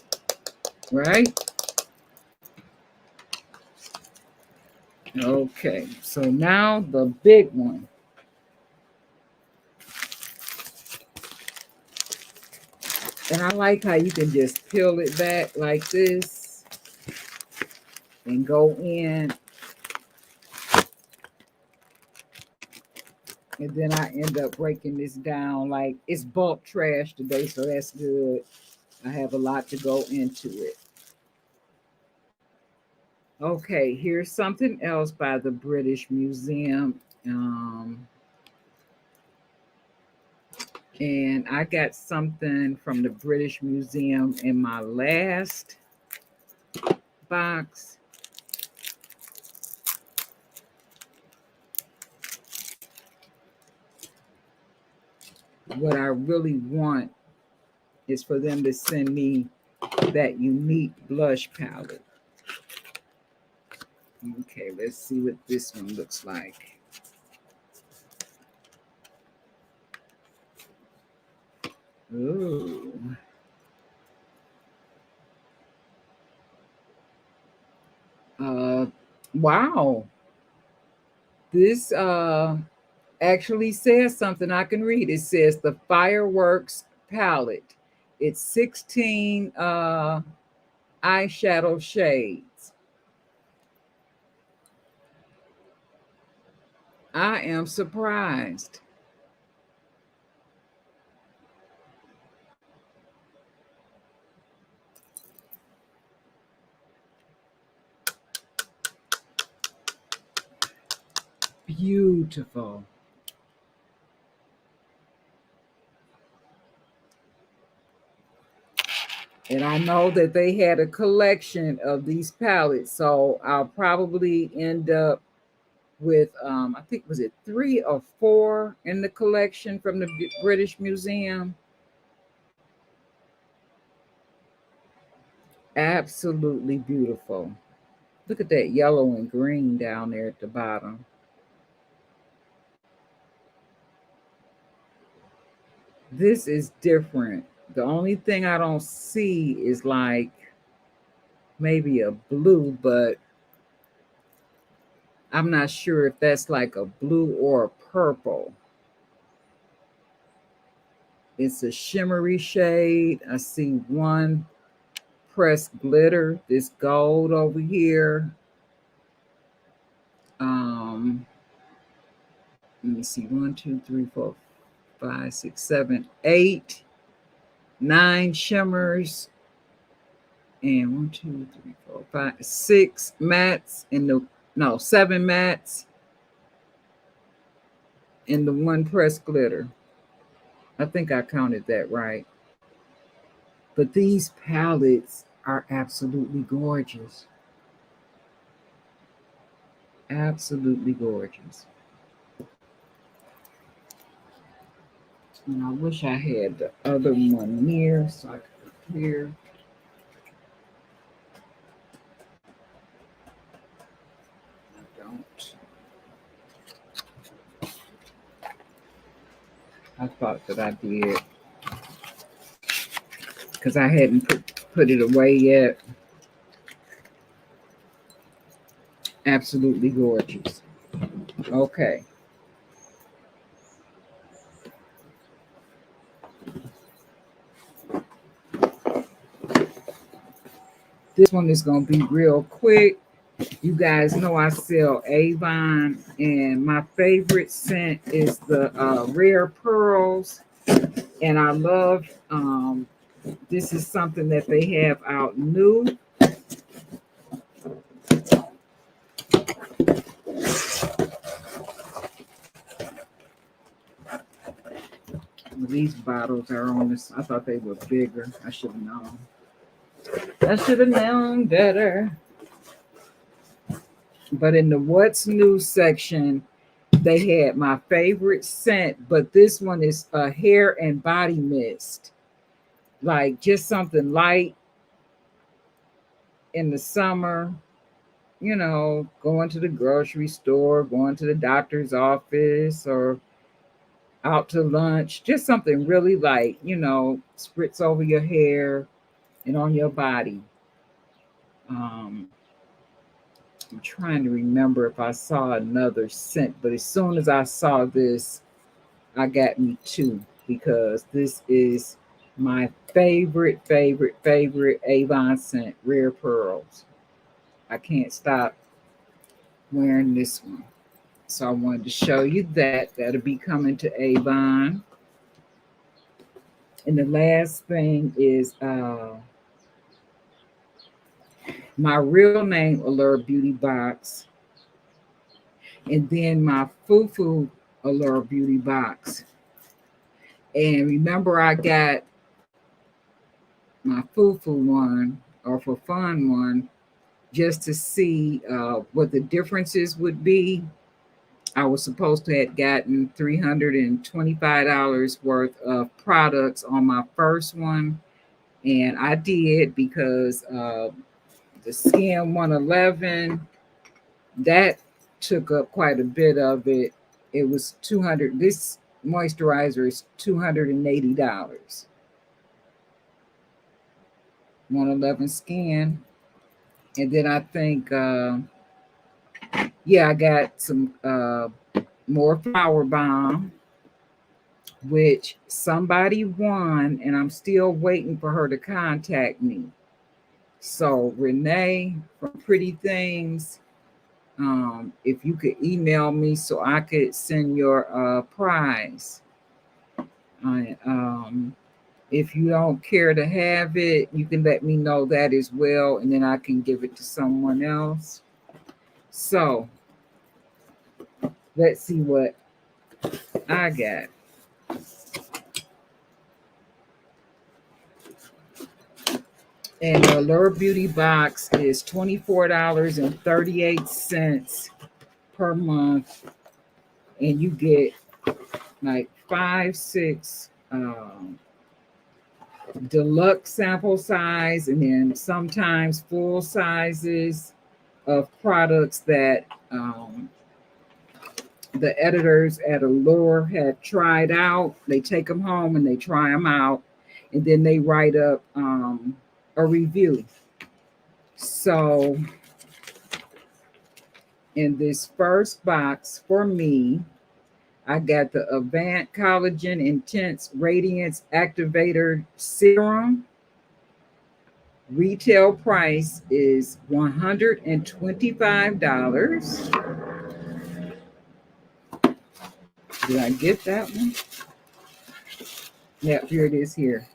right? Okay, so now the big one. And I like how you can just peel it back like this and go in And then I end up breaking this down. Like, it's bulk trash today, so that's good. I have a lot to go into it. Okay, here's something else by the British Museum. And I got something from the British Museum in my last box. What I really want is for them to send me that unique blush palette. Okay, let's see what this one looks like. Ooh. Wow. This actually says something I can read. It says the Fireworks palette. It's 16 eyeshadow shades. I am surprised. Beautiful. And I know that they had a collection of these palettes, so I'll probably end up with, I think, was it 3 or 4 in the collection from the British Museum? Absolutely beautiful. Look at that yellow and green down there at the bottom. This is different. The only thing I don't see is like maybe a blue, but I'm not sure if that's like a blue or a purple. It's a shimmery shade. I see one pressed glitter, this gold over here. Let me see, 1, 2, 3, 4, 5, 6, 7, 8, 9 shimmers, and 1, 2, 3, 4, 5, 6 mattes in the, no, 7 mattes in the one pressed glitter. I think I counted that right. But these palettes are absolutely gorgeous. Absolutely gorgeous. And I wish I had the other one near so I could clear. I don't. I thought that I did, because I hadn't put it away yet. Absolutely gorgeous. Okay. This one is going to be real quick. You guys know I sell Avon, and my favorite scent is the Rare Pearls. And I love, this is something that they have out new. These bottles are on this. I thought they were bigger. I should have known. I should have known better. But in the what's new section, they had my favorite scent, but this one is a hair and body mist. Like just something light in the summer, you know, going to the grocery store, going to the doctor's office, or out to lunch. Just something really light, you know, spritz over your hair and on your body. I'm trying to remember if I saw another scent, but as soon as I saw this, I got me 2, because this is my favorite Avon scent, Rare Pearls. I can't stop wearing this one. So I wanted to show you that. That'll be coming to Avon. And the last thing is my real name Allure Beauty box. And then my Fufu Allure Beauty box. And remember, I got my Fufu one, or for fun one, just to see what the differences would be. I was supposed to have gotten $325 worth of products on my first one. And I did, because the Skin 111, that took up quite a bit of it. It was $200. This moisturizer is $280. 111 Skin. And then I think, yeah, I got some more Flower Bomb, which somebody won, and I'm still waiting for her to contact me. So Renee from Pretty Things, if you could email me so I could send your prize. If you don't care to have it, you can let me know that as well, and then I can give it to someone else. So let's see what I got. And the Allure Beauty box is $24.38 per month. And you get like 5-6 deluxe sample size, and then sometimes full sizes of products that the editors at Allure had tried out. They take them home and they try them out, and then they write up a review. So in this first box for me, I got the Avant Collagen Intense Radiance Activator Serum. Retail price is $125. Did I get that one? Yeah, here it is here.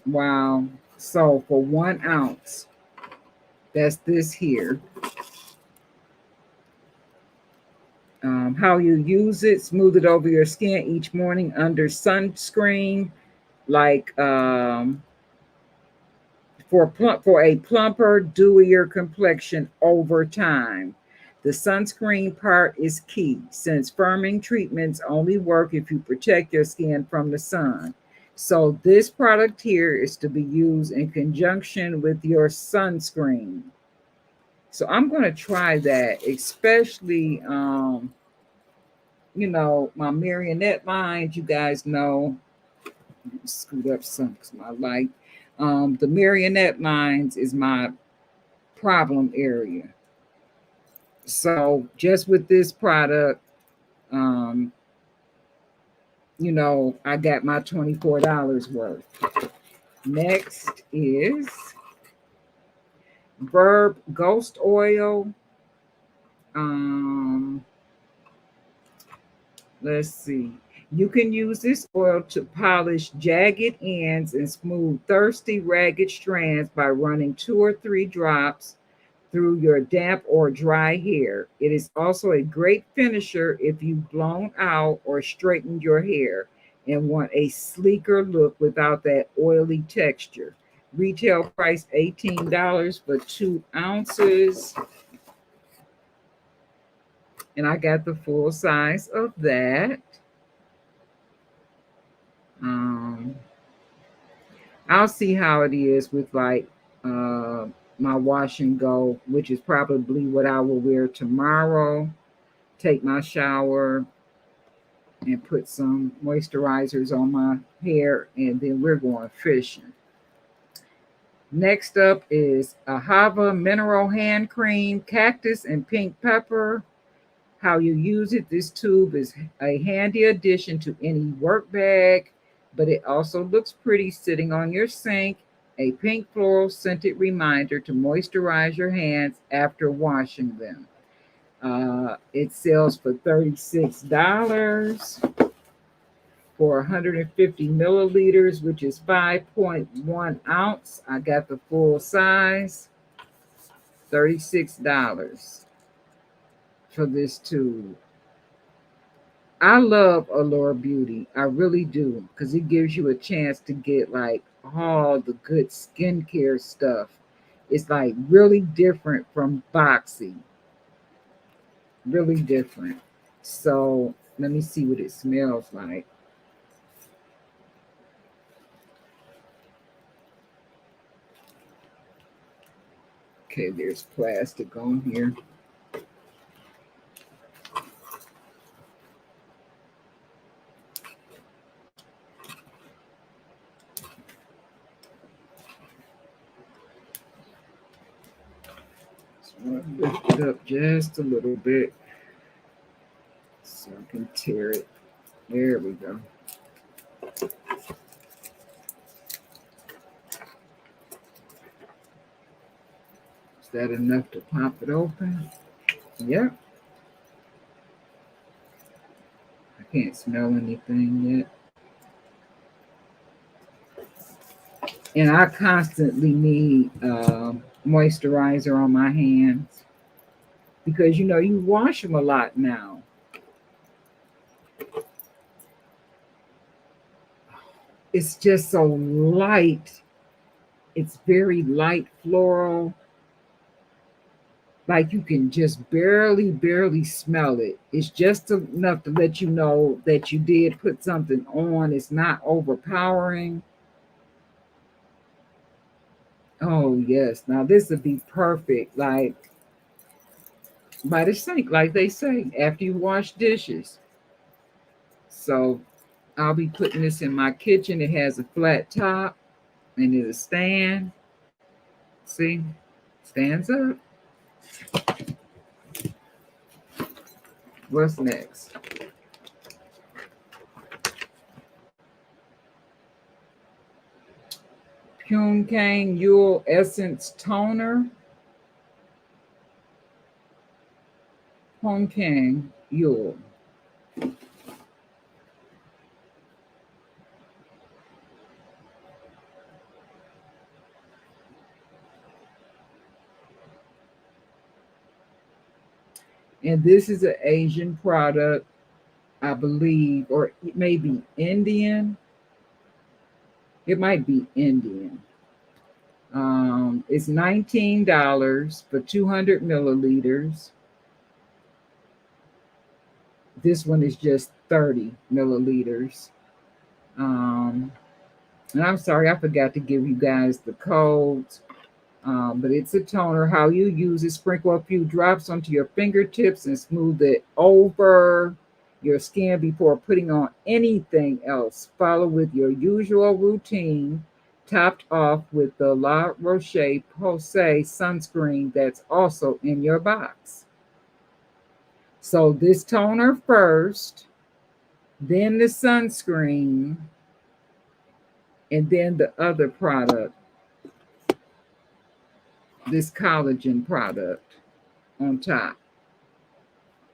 Wow. So for 1 ounce, that's this here. How you use it: smooth it over your skin each morning under sunscreen, like for a plumper, dewier complexion over time. The sunscreen part is key, since firming treatments only work if you protect your skin from the sun. So this product here is to be used in conjunction with your sunscreen. So I'm going to try that, especially, you know, my marionette lines. You guys know, scoot up some because my light. The marionette lines is my problem area. So just with this product, you know, I got my $24 worth. Next is Verb Ghost Oil. Let's see. You can use this oil to polish jagged ends and smooth thirsty, ragged strands by running 2 or 3 drops through your damp or dry hair. It is also a great finisher if you've blown out or straightened your hair and want a sleeker look without that oily texture. Retail price $18 for 2 ounces. And I got the full size of that. I'll see how it is with like my wash and go, which is probably what I will wear tomorrow. Take my shower and put some moisturizers on my hair, and then we're going fishing. Next up is Ahava Mineral Hand Cream, Cactus and Pink Pepper. How you use it: this tube is a handy addition to any work bag, but it also looks pretty sitting on your sink a pink floral scented reminder to moisturize your hands after washing them. It sells for $36 for 150 milliliters, which is 5.1 ounce. I got the full size, $36 for this tube. I love Allure Beauty. I really do, because it gives you a chance to get like all the good skincare stuff. It's like really different from Boxy. Really different. So let me see what it smells like. Okay, there's plastic on here. Lift it up just a little bit so I can tear it. There we go. Is that enough to pop it open? Yep. I can't smell anything yet. And I constantly need moisturizer on my hands because, you know, you wash them a lot now. It's just so light. It's very light floral. Like you can just barely smell it. It's just enough to let you know that you did put something on. It's not overpowering. Oh, yes. Now, this would be perfect, like, by the sink, like they say, after you wash dishes. So, I'll be putting this in my kitchen. It has a flat top, and it'll stand. See? Stands up. What's next? Kang Yule Essence Toner. Kang Yule. And this is an Asian product, I believe, or it may be Indian. It might be Indian. It's $19 for 200 milliliters. This one is just 30 milliliters. And I'm sorry, I forgot to give you guys the codes. But it's a toner. How you use it: sprinkle a few drops onto your fingertips and smooth it over your skin before putting on anything else. Follow with your usual routine, topped off with the La Roche-Posay sunscreen that's also in your box. So this toner first, then the sunscreen, and then the other product, this collagen product on top.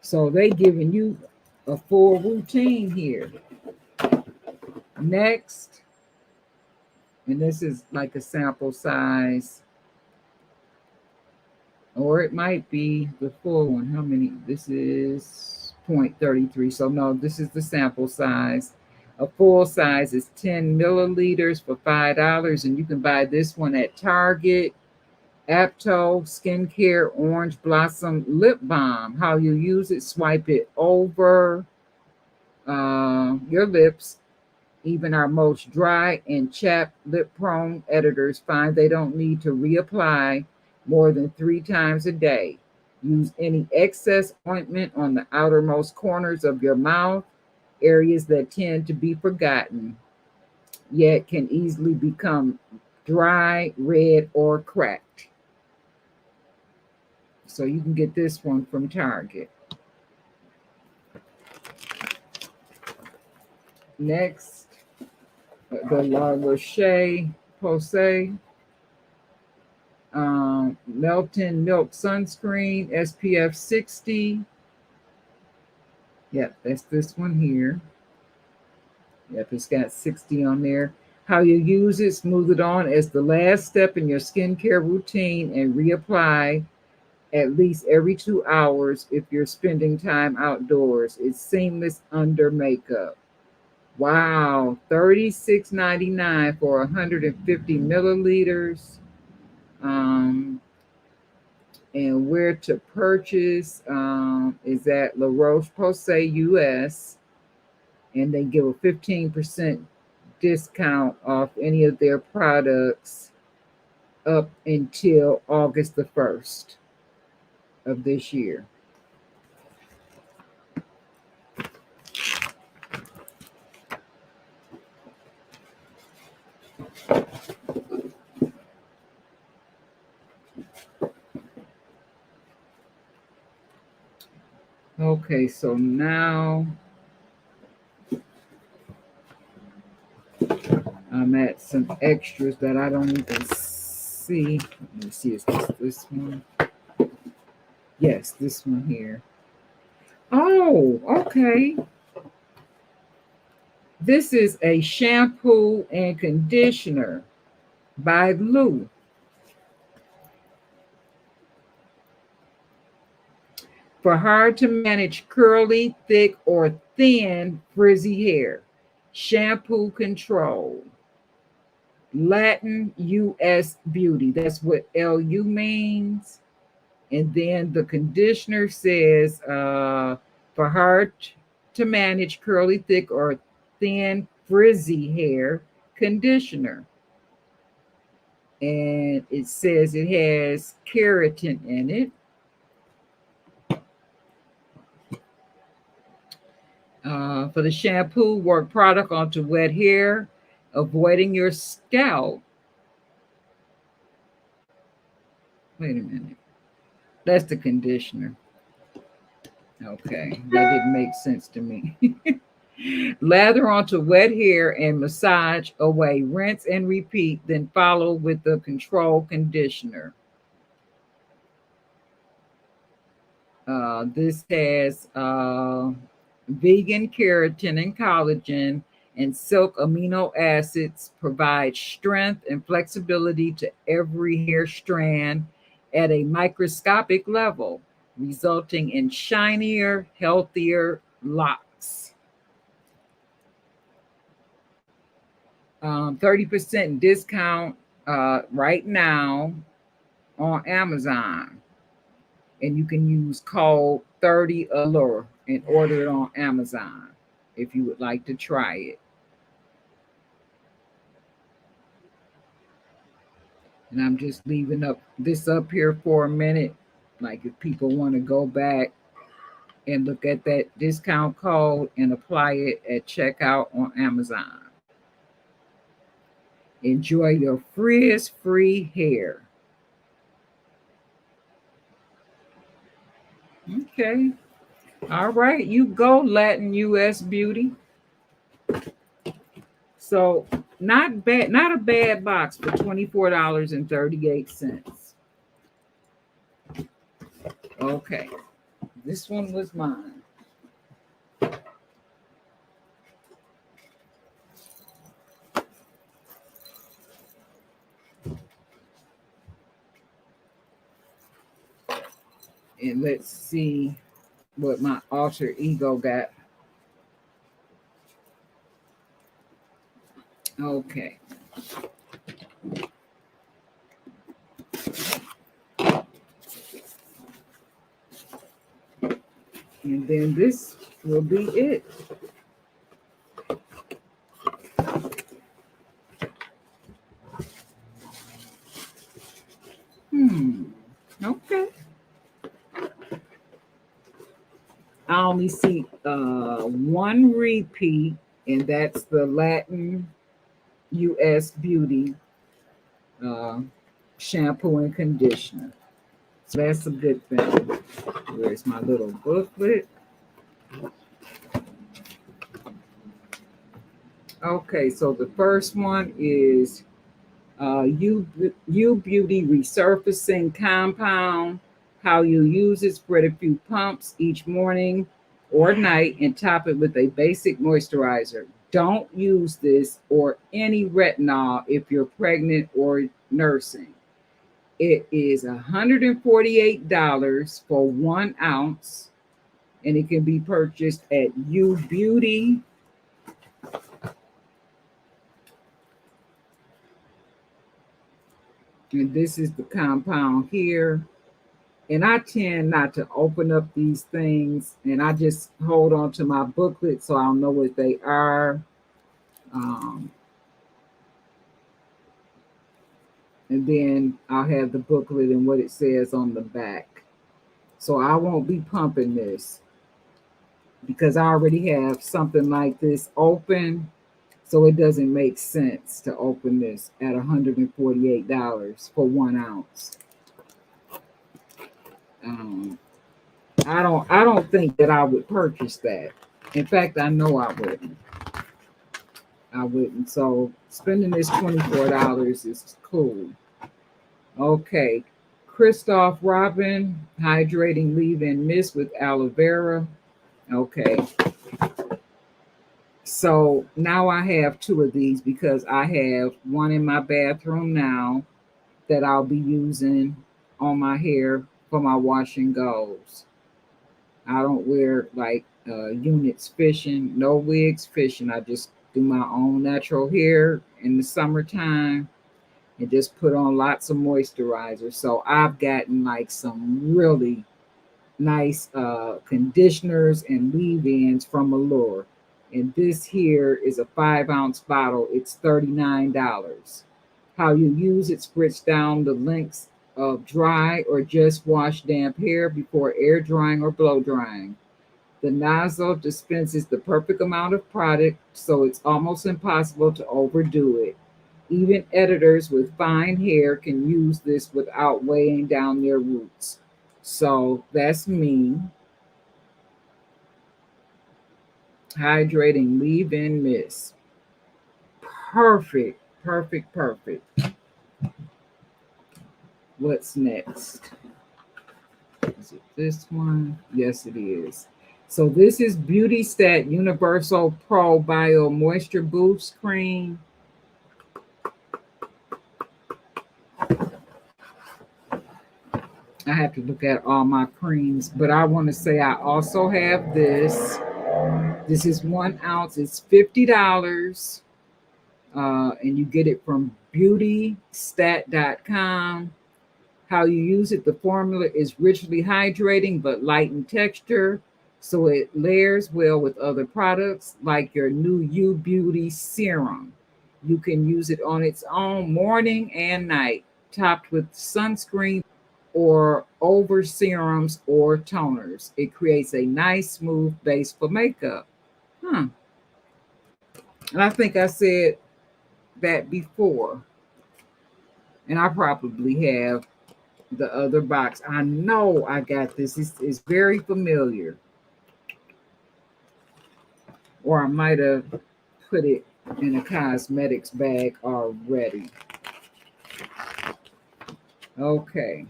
So they giving you a full routine here. Next, and this is like a sample size, or it might be the full one. How many? This is 0.33. So no, this is the sample size. A full size is 10 milliliters for $5, and you can buy this one at Target. Apto Skincare Orange Blossom Lip Balm. How you use it: swipe it over your lips. Even our most dry and chapped lip prone editors find they don't need to reapply more than 3 times a day. Use any excess ointment on the outermost corners of your mouth, areas that tend to be forgotten, yet can easily become dry, red, or cracked. So you can get this one from Target. Next, the La Roche-Posay Melton Milk Sunscreen, SPF 60. Yep, that's this one here. Yep, it's got 60 on there. How you use it, smooth it on as the last step in your skincare routine and reapply at least every 2 hours if you're spending time outdoors. It's seamless under makeup. Wow, $36.99 for 150 milliliters. And where to purchase is at La Roche-Posay US, and they give a 15% discount off any of their products up until August the 1st of this year. Okay, so now I'm at some extras that I don't even see. Let me see, is this one? Yes, this one here. Oh, okay. This is a shampoo and conditioner by Lou. For hard to manage curly, thick, or thin frizzy hair. Shampoo control. Latin US Beauty. That's what LU means. And then the conditioner says for hard to manage curly, thick, or thin frizzy hair, conditioner. And it says it has keratin in it. For the shampoo, work product onto wet hair, avoiding your scalp. Wait a minute. That's the conditioner. Okay, that didn't make sense to me. Lather onto wet hair and massage away. Rinse and repeat, then follow with the control conditioner. This has vegan keratin and collagen and silk amino acids, provide strength and flexibility to every hair strand at a microscopic level, resulting in shinier, healthier locks. 30% discount right now on Amazon. And you can use code 30 Allure and order it on Amazon if you would like to try it. And I'm just leaving this up here for a minute. Like if people want to go back and look at that discount code and apply it at checkout on Amazon. Enjoy your frizz-free hair. Okay. All right. You go, Latin US Beauty. So not bad, not a bad box for $24.38. Okay. This one was mine. And let's see what my alter ego got. Okay. And then this will be it. Okay. I only see one repeat, and that's the Latin US Beauty shampoo and conditioner. So that's a good thing. Where's my little booklet? Okay, so the first one is U Beauty Resurfacing Compound. How you use it: spread a few pumps each morning or night and top it with a basic moisturizer. Don't use this or any retinol if you're pregnant or nursing. It is $148 for 1 ounce, and it can be purchased at U Beauty. And this is the compound here. And I tend not to open up these things, and I just hold on to my booklet so I'll know what they are. And then I'll have the booklet and what it says on the back. So I won't be pumping this because I already have something like this open. So it doesn't make sense to open this at $148 for 1 ounce. I don't think that I would purchase that. In fact, I know I wouldn't. So spending this $24 is cool. Okay. Christoph Robin Hydrating Leave-In Mist with Aloe Vera. Okay. So now I have 2 of these because I have one in my bathroom now that I'll be using on my hair for my wash and goes. I don't wear like units fishing, no wigs fishing. I just do my own natural hair in the summertime and just put on lots of moisturizer. So I've gotten like some really nice conditioners and leave-ins from Allure. And this here is a 5-ounce bottle. It's $39. How you use it: spritz down the lengths of dry or just wash damp hair before air drying or blow drying. The nozzle dispenses the perfect amount of product, so it's almost impossible to overdo it. Even editors with fine hair can use this without weighing down their roots. So that's me. Hydrating leave-in mist. Perfect, perfect, perfect. What's next? Is it this one? Yes, it is. So this is Beauty Stat Universal Pro Bio Moisture Boost Cream. I have to look at all my creams, but I want to say I also have this. This is 1 ounce. It's $50. And you get it from beautystat.com. How you use it: the formula is richly hydrating but light in texture, so it layers well with other products like your new U Beauty serum. You can use it on its own morning and night, topped with sunscreen or over serums or toners. It creates a nice smooth base for makeup. And I think I said that before, and I probably have the other box. I know I got this. It's very familiar, or I might have put it in a cosmetics bag already. Okay.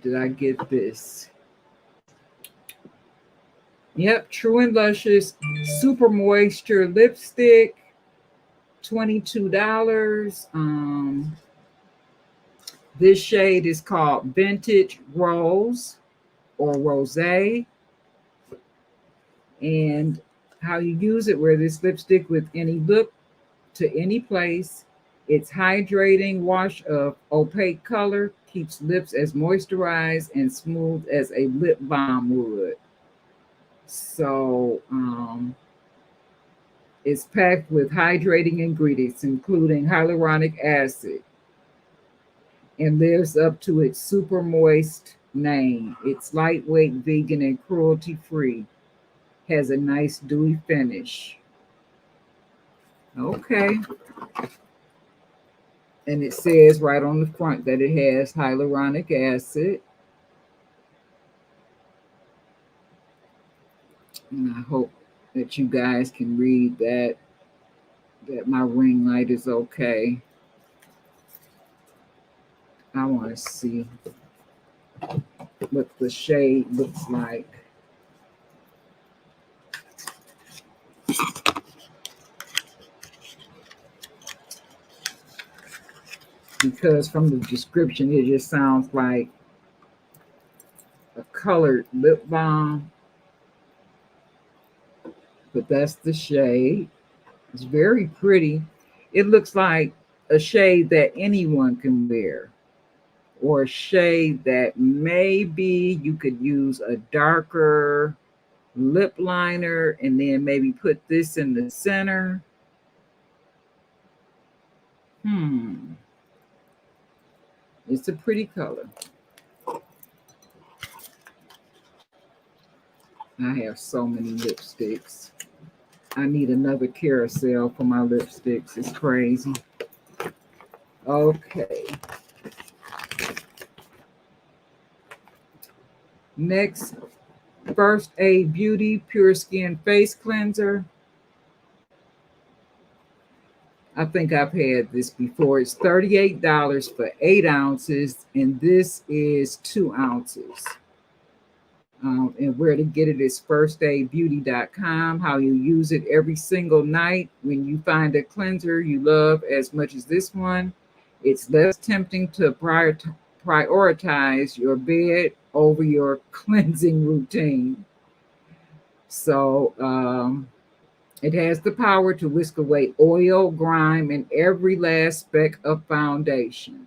Did I get this? Yep, True and Luscious Super Moisture Lipstick, $22. This shade is called Vintage Rose or Rosé. And how you use it: wear this lipstick with any look to any place. It's hydrating wash of opaque color, keeps lips as moisturized and smooth as a lip balm would. So it's packed with hydrating ingredients, including hyaluronic acid, and lives up to its super moist name. It's lightweight, vegan, and cruelty-free. Has a nice dewy finish. Okay. And it says right on the front that it has hyaluronic acid. And I hope that you guys can read that my ring light is okay. I want to see what the shade looks like. Because from the description, it just sounds like a colored lip balm. But that's the shade. It's very pretty. It looks like a shade that anyone can wear, or a shade that maybe you could use a darker lip liner and then maybe put this in the center. It's a pretty color. I have so many lipsticks. I need another carousel for my lipsticks. It's crazy. Okay. Next, First Aid Beauty Pure Skin Face Cleanser. I think I've had this before. It's $38 for 8 ounces, and this is 2 ounces. And where to get it is firstaidbeauty.com. How you use it every single night when you find a cleanser you love as much as this one. It's less tempting to prioritize your bed over your cleansing routine. So it has the power to whisk away oil, grime, and every last speck of foundation.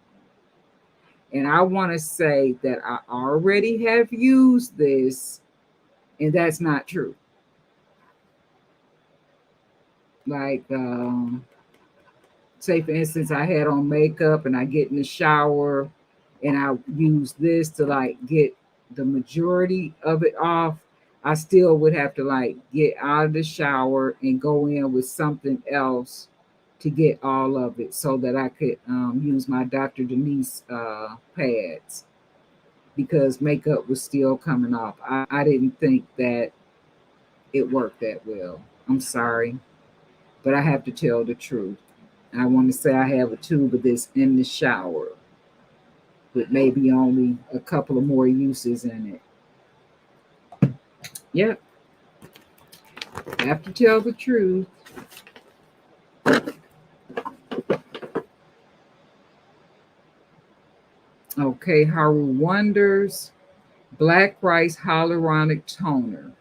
And I want to say that I already have used this, and that's not true. Like, say, for instance, I had on makeup and I get in the shower and I use this to like get the majority of it off. I still would have to like get out of the shower and go in with something else to get all of it so that I could use my Dr. Denise pads, because makeup was still coming off. I didn't think that it worked that well. I'm sorry, but I have to tell the truth. I want to say I have a tube of this in the shower with maybe only a couple of more uses in it. Yep. I have to tell the truth. Okay, Haru Wonders Black Rice Hyaluronic Toner.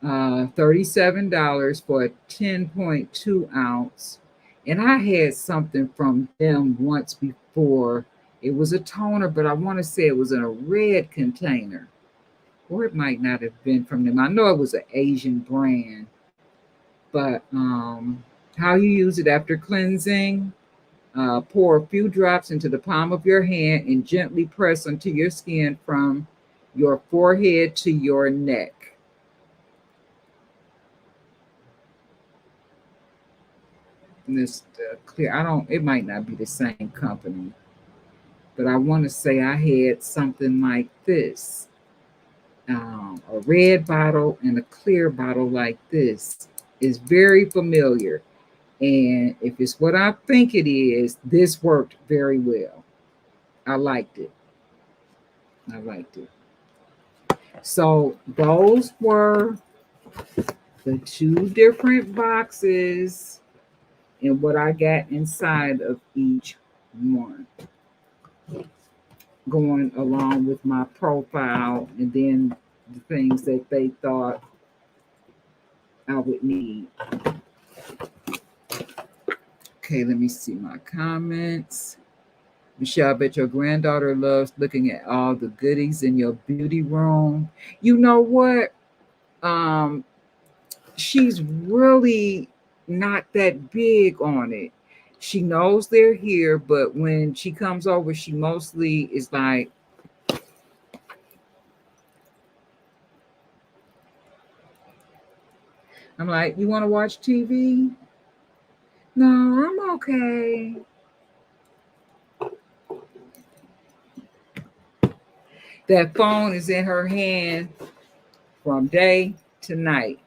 $37 for a 10.2 ounce. And I had something from them once before. It was a toner, but I want to say it was in a red container. Or it might not have been from them. I know it was an Asian brand. But how you use it after cleansing. Pour a few drops into the palm of your hand and gently press onto your skin from your forehead to your neck. And this clear, it might not be the same company, but I want to say I had something like this. A red bottle and a clear bottle like this is very familiar. And if it's what I think it is, this worked very well. I liked it. I liked it. So those were the 2 different boxes and what I got inside of each one. Going along with my profile and then the things that they thought I would need. Okay, let me see my comments. Michelle, I bet your granddaughter loves looking at all the goodies in your beauty room. You know what? She's really not that big on it. She knows they're here, but when she comes over, she mostly is like, I'm like, you want to watch TV? No, I'm okay. That phone is in her hand from day tonight.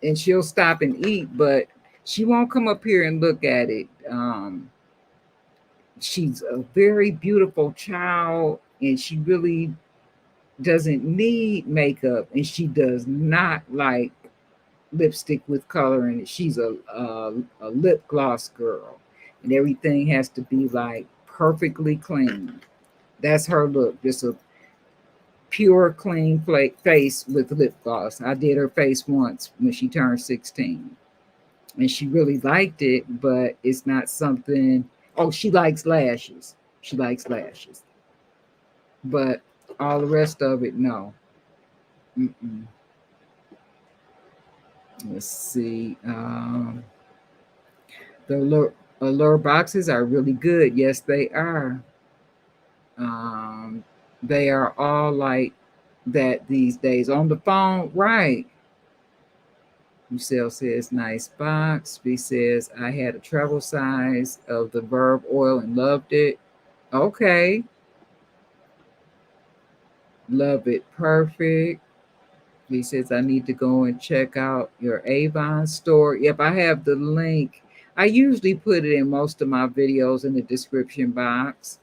And she'll stop and eat, but she won't come up here and look at it. She's a very beautiful child, and she really doesn't need makeup, and she does not like lipstick with color in it. She's a lip gloss girl, and everything has to be like perfectly clean. That's her look, just a pure clean face with lip gloss. I did her face once when she turned 16, and she really liked it, but it's not something. Oh, she likes lashes. She likes lashes, but all the rest of it, no. Mm-mm. Let's see. The Allure boxes are really good. Yes, they are. They are all like that these days. On the phone, right? Michelle says, nice box. B says, I had a travel size of the Verb oil and loved it. Okay. Love it. Perfect. He says, I need to go and check out your Avon store. Yep, I have the link. I usually put it in most of my videos in the description box.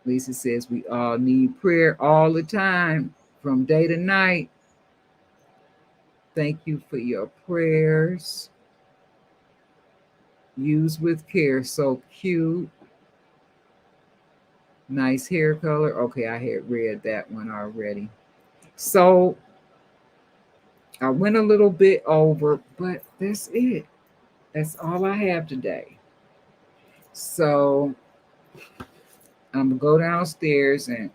Lisa says, we all need prayer all the time, from day to night. Thank you for your prayers. Use with care. So cute. Nice hair color. Okay, I had read that one already. So I went a little bit over, but that's it. That's all I have today. So I'm going to go downstairs and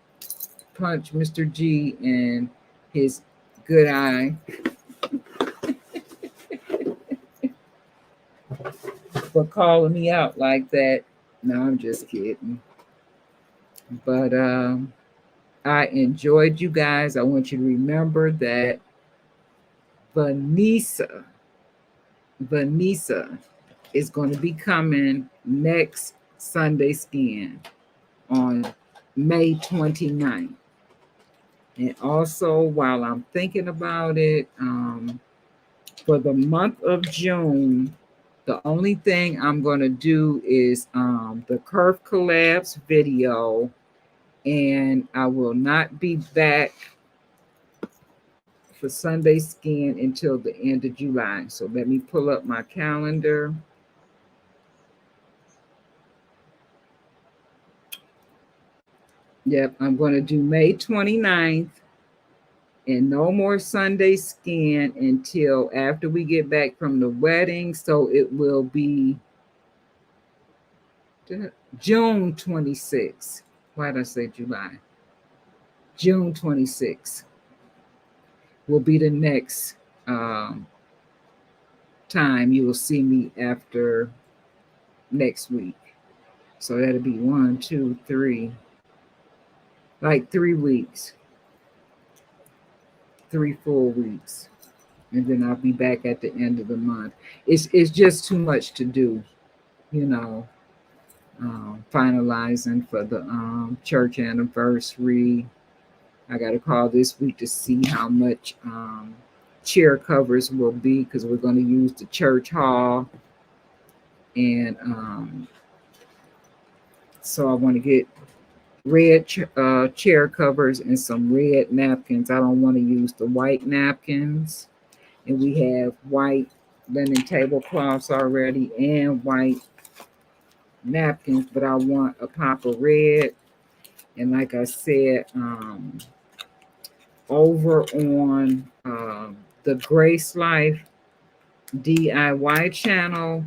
punch Mr. G in his good eye for calling me out like that. No, I'm just kidding. But I enjoyed you guys. I want you to remember that Vanessa is going to be coming next Sunday Skin on May 29th. And also, while I'm thinking about it, for the month of June, the only thing I'm going to do is the Curve Collabs video, and I will not be back for Sunday Skin until the end of July. So let me pull up my calendar. Yep, I'm going to do May 29th and no more Sunday Skin until after we get back from the wedding. So it will be June 26th. Why did I say July? June 26th will be the next time you will see me after next week. So that'll be 1, 2, 3, like 3 weeks. 3 full weeks, and then I'll be back at the end of the month. It's just too much to do, you know. Finalizing for the church anniversary. I got to call this week to see how much chair covers will be, because we're going to use the church hall, and so I want to get red chair covers and some red napkins. I don't want to use the white napkins. And we have white linen tablecloths already and white napkins, but I want a pop of red. And like I said, over on the Grace Life DIY channel,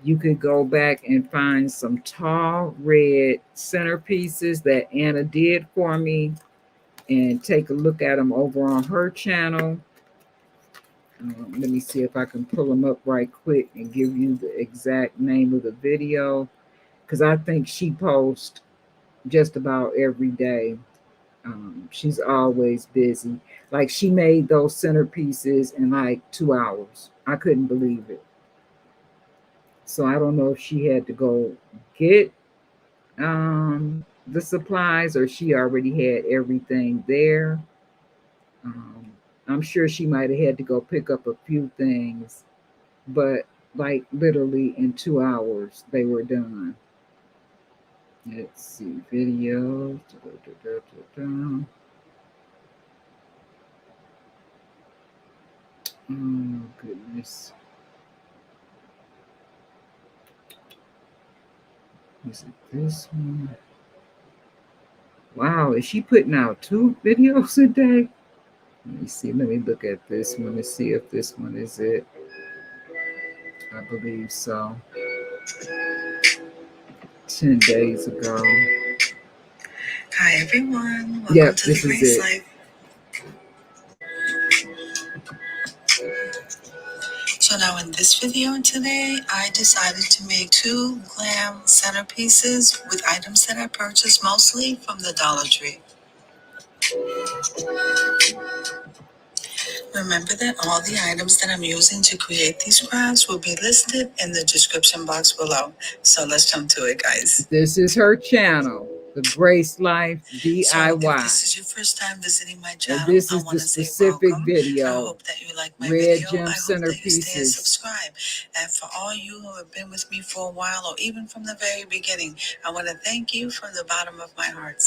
you could go back and find some tall red centerpieces that Anna did for me and take a look at them over on her channel. Let me see if I can pull them up right quick and give you the exact name of the video, because I think she posts just about every day. She's always busy. Like, she made those centerpieces in like 2 hours. I couldn't believe it. So I don't know if she had to go get the supplies, or she already had everything there. I'm sure she might have had to go pick up a few things, but like literally in 2 hours they were done. Let's see, videos. Oh goodness. Is it this one? Wow, is she putting out 2 videos a day? Let me see. Let me look at this one to see if this one is it. I believe so. 10 days ago. Hi everyone, welcome Yep, to this the is Grace it. Life. So now in this video today, I decided to make 2 glam centerpieces with items that I purchased mostly from the Dollar Tree. Remember that all the items that I'm using to create these crafts will be listed in the description box below. So let's jump to it, guys. This is her channel, The Grace Life DIY. So if this is your first time visiting my channel, this I is want the to say specific welcome. video. I hope that you like my Red video. gem I hope that you stay and centerpieces. subscribe. And for all you who have been with me for a while, or even from the very beginning, I want to thank you from the bottom of my heart.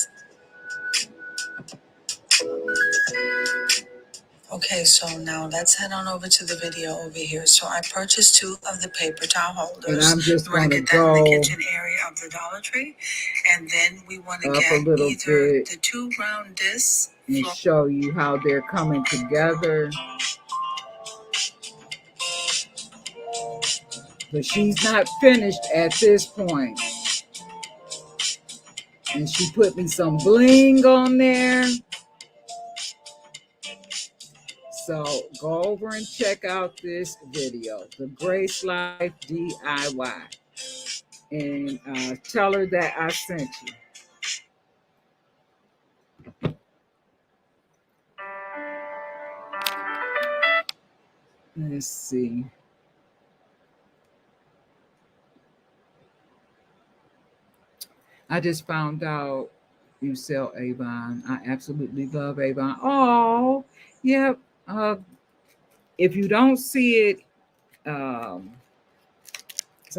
Okay, so now let's head on over to the video over here. So I purchased 2 of the paper towel holders. And I'm just going to get that in the go kitchen area of the Dollar Tree. And then we want to up get a little either bit the 2 round discs and show you how they're coming together. But she's not finished at this point. And she put me some bling on there. So go over and check out this video, The Grace Life DIY. And tell her that I sent you. Let's see. I just found out you sell Avon. I absolutely love Avon. Oh, yep. If you don't see it, because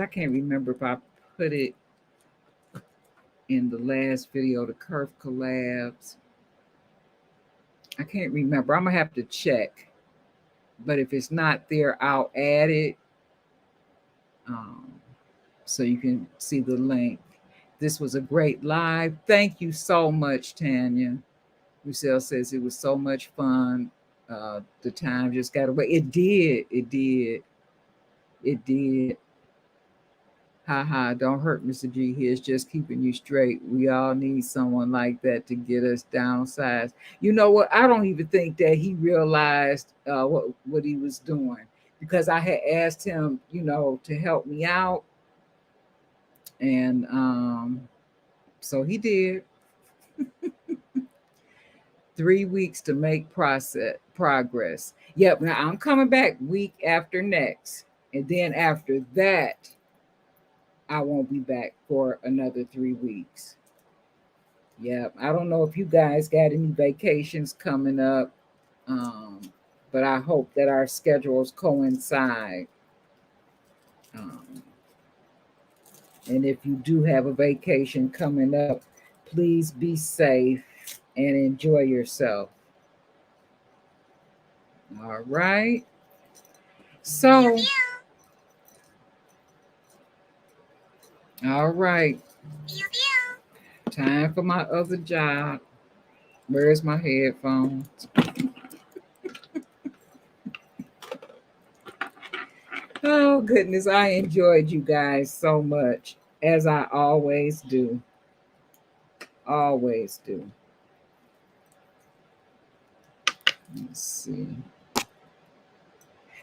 I can't remember if I put it in the last video, the Curve collabs. I can't remember. I'm gonna have to check. But if it's not there, I'll add it, so you can see the link. This was a great live. Thank you so much, Tanya. Michelle says it was so much fun. The time just got away. It did. It did. It did. Haha, don't hurt Mr. G here. It's just keeping you straight. We all need someone like that to get us downsized. You know what? I don't even think that he realized what he was doing, because I had asked him, to help me out. And so he did. 3 weeks to make progress. Yep, now I'm coming back week after next. And then after that, I won't be back for another 3 weeks. Yep, I don't know if you guys got any vacations coming up, but I hope that our schedules coincide. And if you do have a vacation coming up, please be safe and enjoy yourself. All right. So, all right. Time for my other job. Where's my headphones? Oh, goodness. I enjoyed you guys so much, as I always do. Always do. Let's see.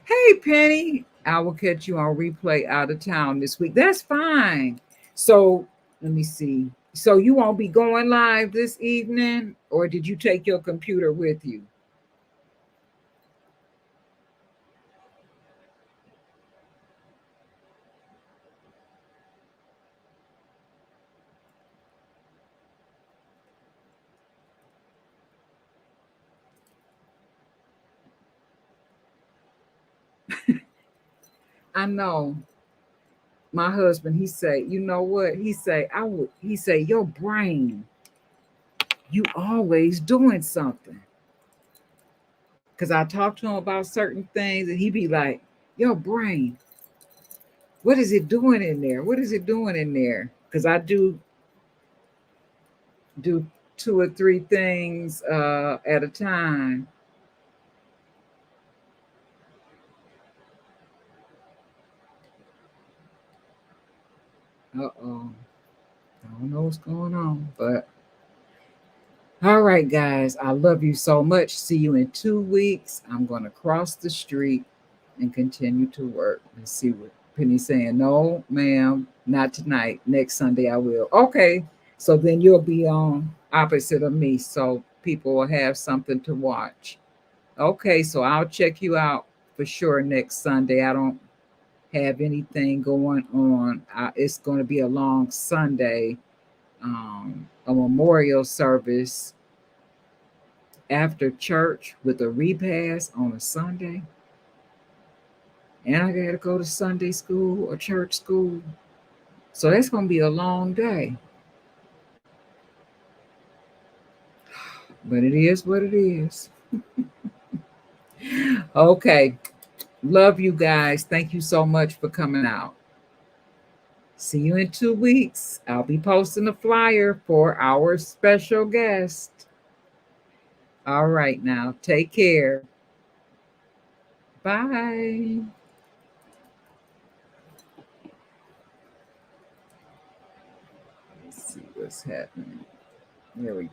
Hey, Penny. I will catch you on replay out of town this week. That's fine. So, let me see. So, you won't be going live this evening, or did you take your computer with you? I know. My husband, he say, you know what? He say, your brain, you always doing something. Because I talk to him about certain things and he be like, your brain, what is it doing in there? What is it doing in there? Because I do 2 or 3 things at a time. Uh-oh. I don't know what's going on, but all right, guys, I love you so much. See you in 2 weeks. I'm going to cross the street and continue to work. Let's see what Penny's saying. No, ma'am, not tonight. Next Sunday I will. Okay, so then you'll be on opposite of me, so people will have something to watch. Okay, so I'll check you out for sure next Sunday. I don't have anything going on. It's going to be a long Sunday, a memorial service after church with a repast on a Sunday. And I got to go to Sunday school or church school. So that's going to be a long day. But it is what it is. Okay. Love you guys. Thank you so much for coming out. See you in 2 weeks. I'll be posting a flyer for our special guest. All right, now take care. Bye. Let's see what's happening. There we go.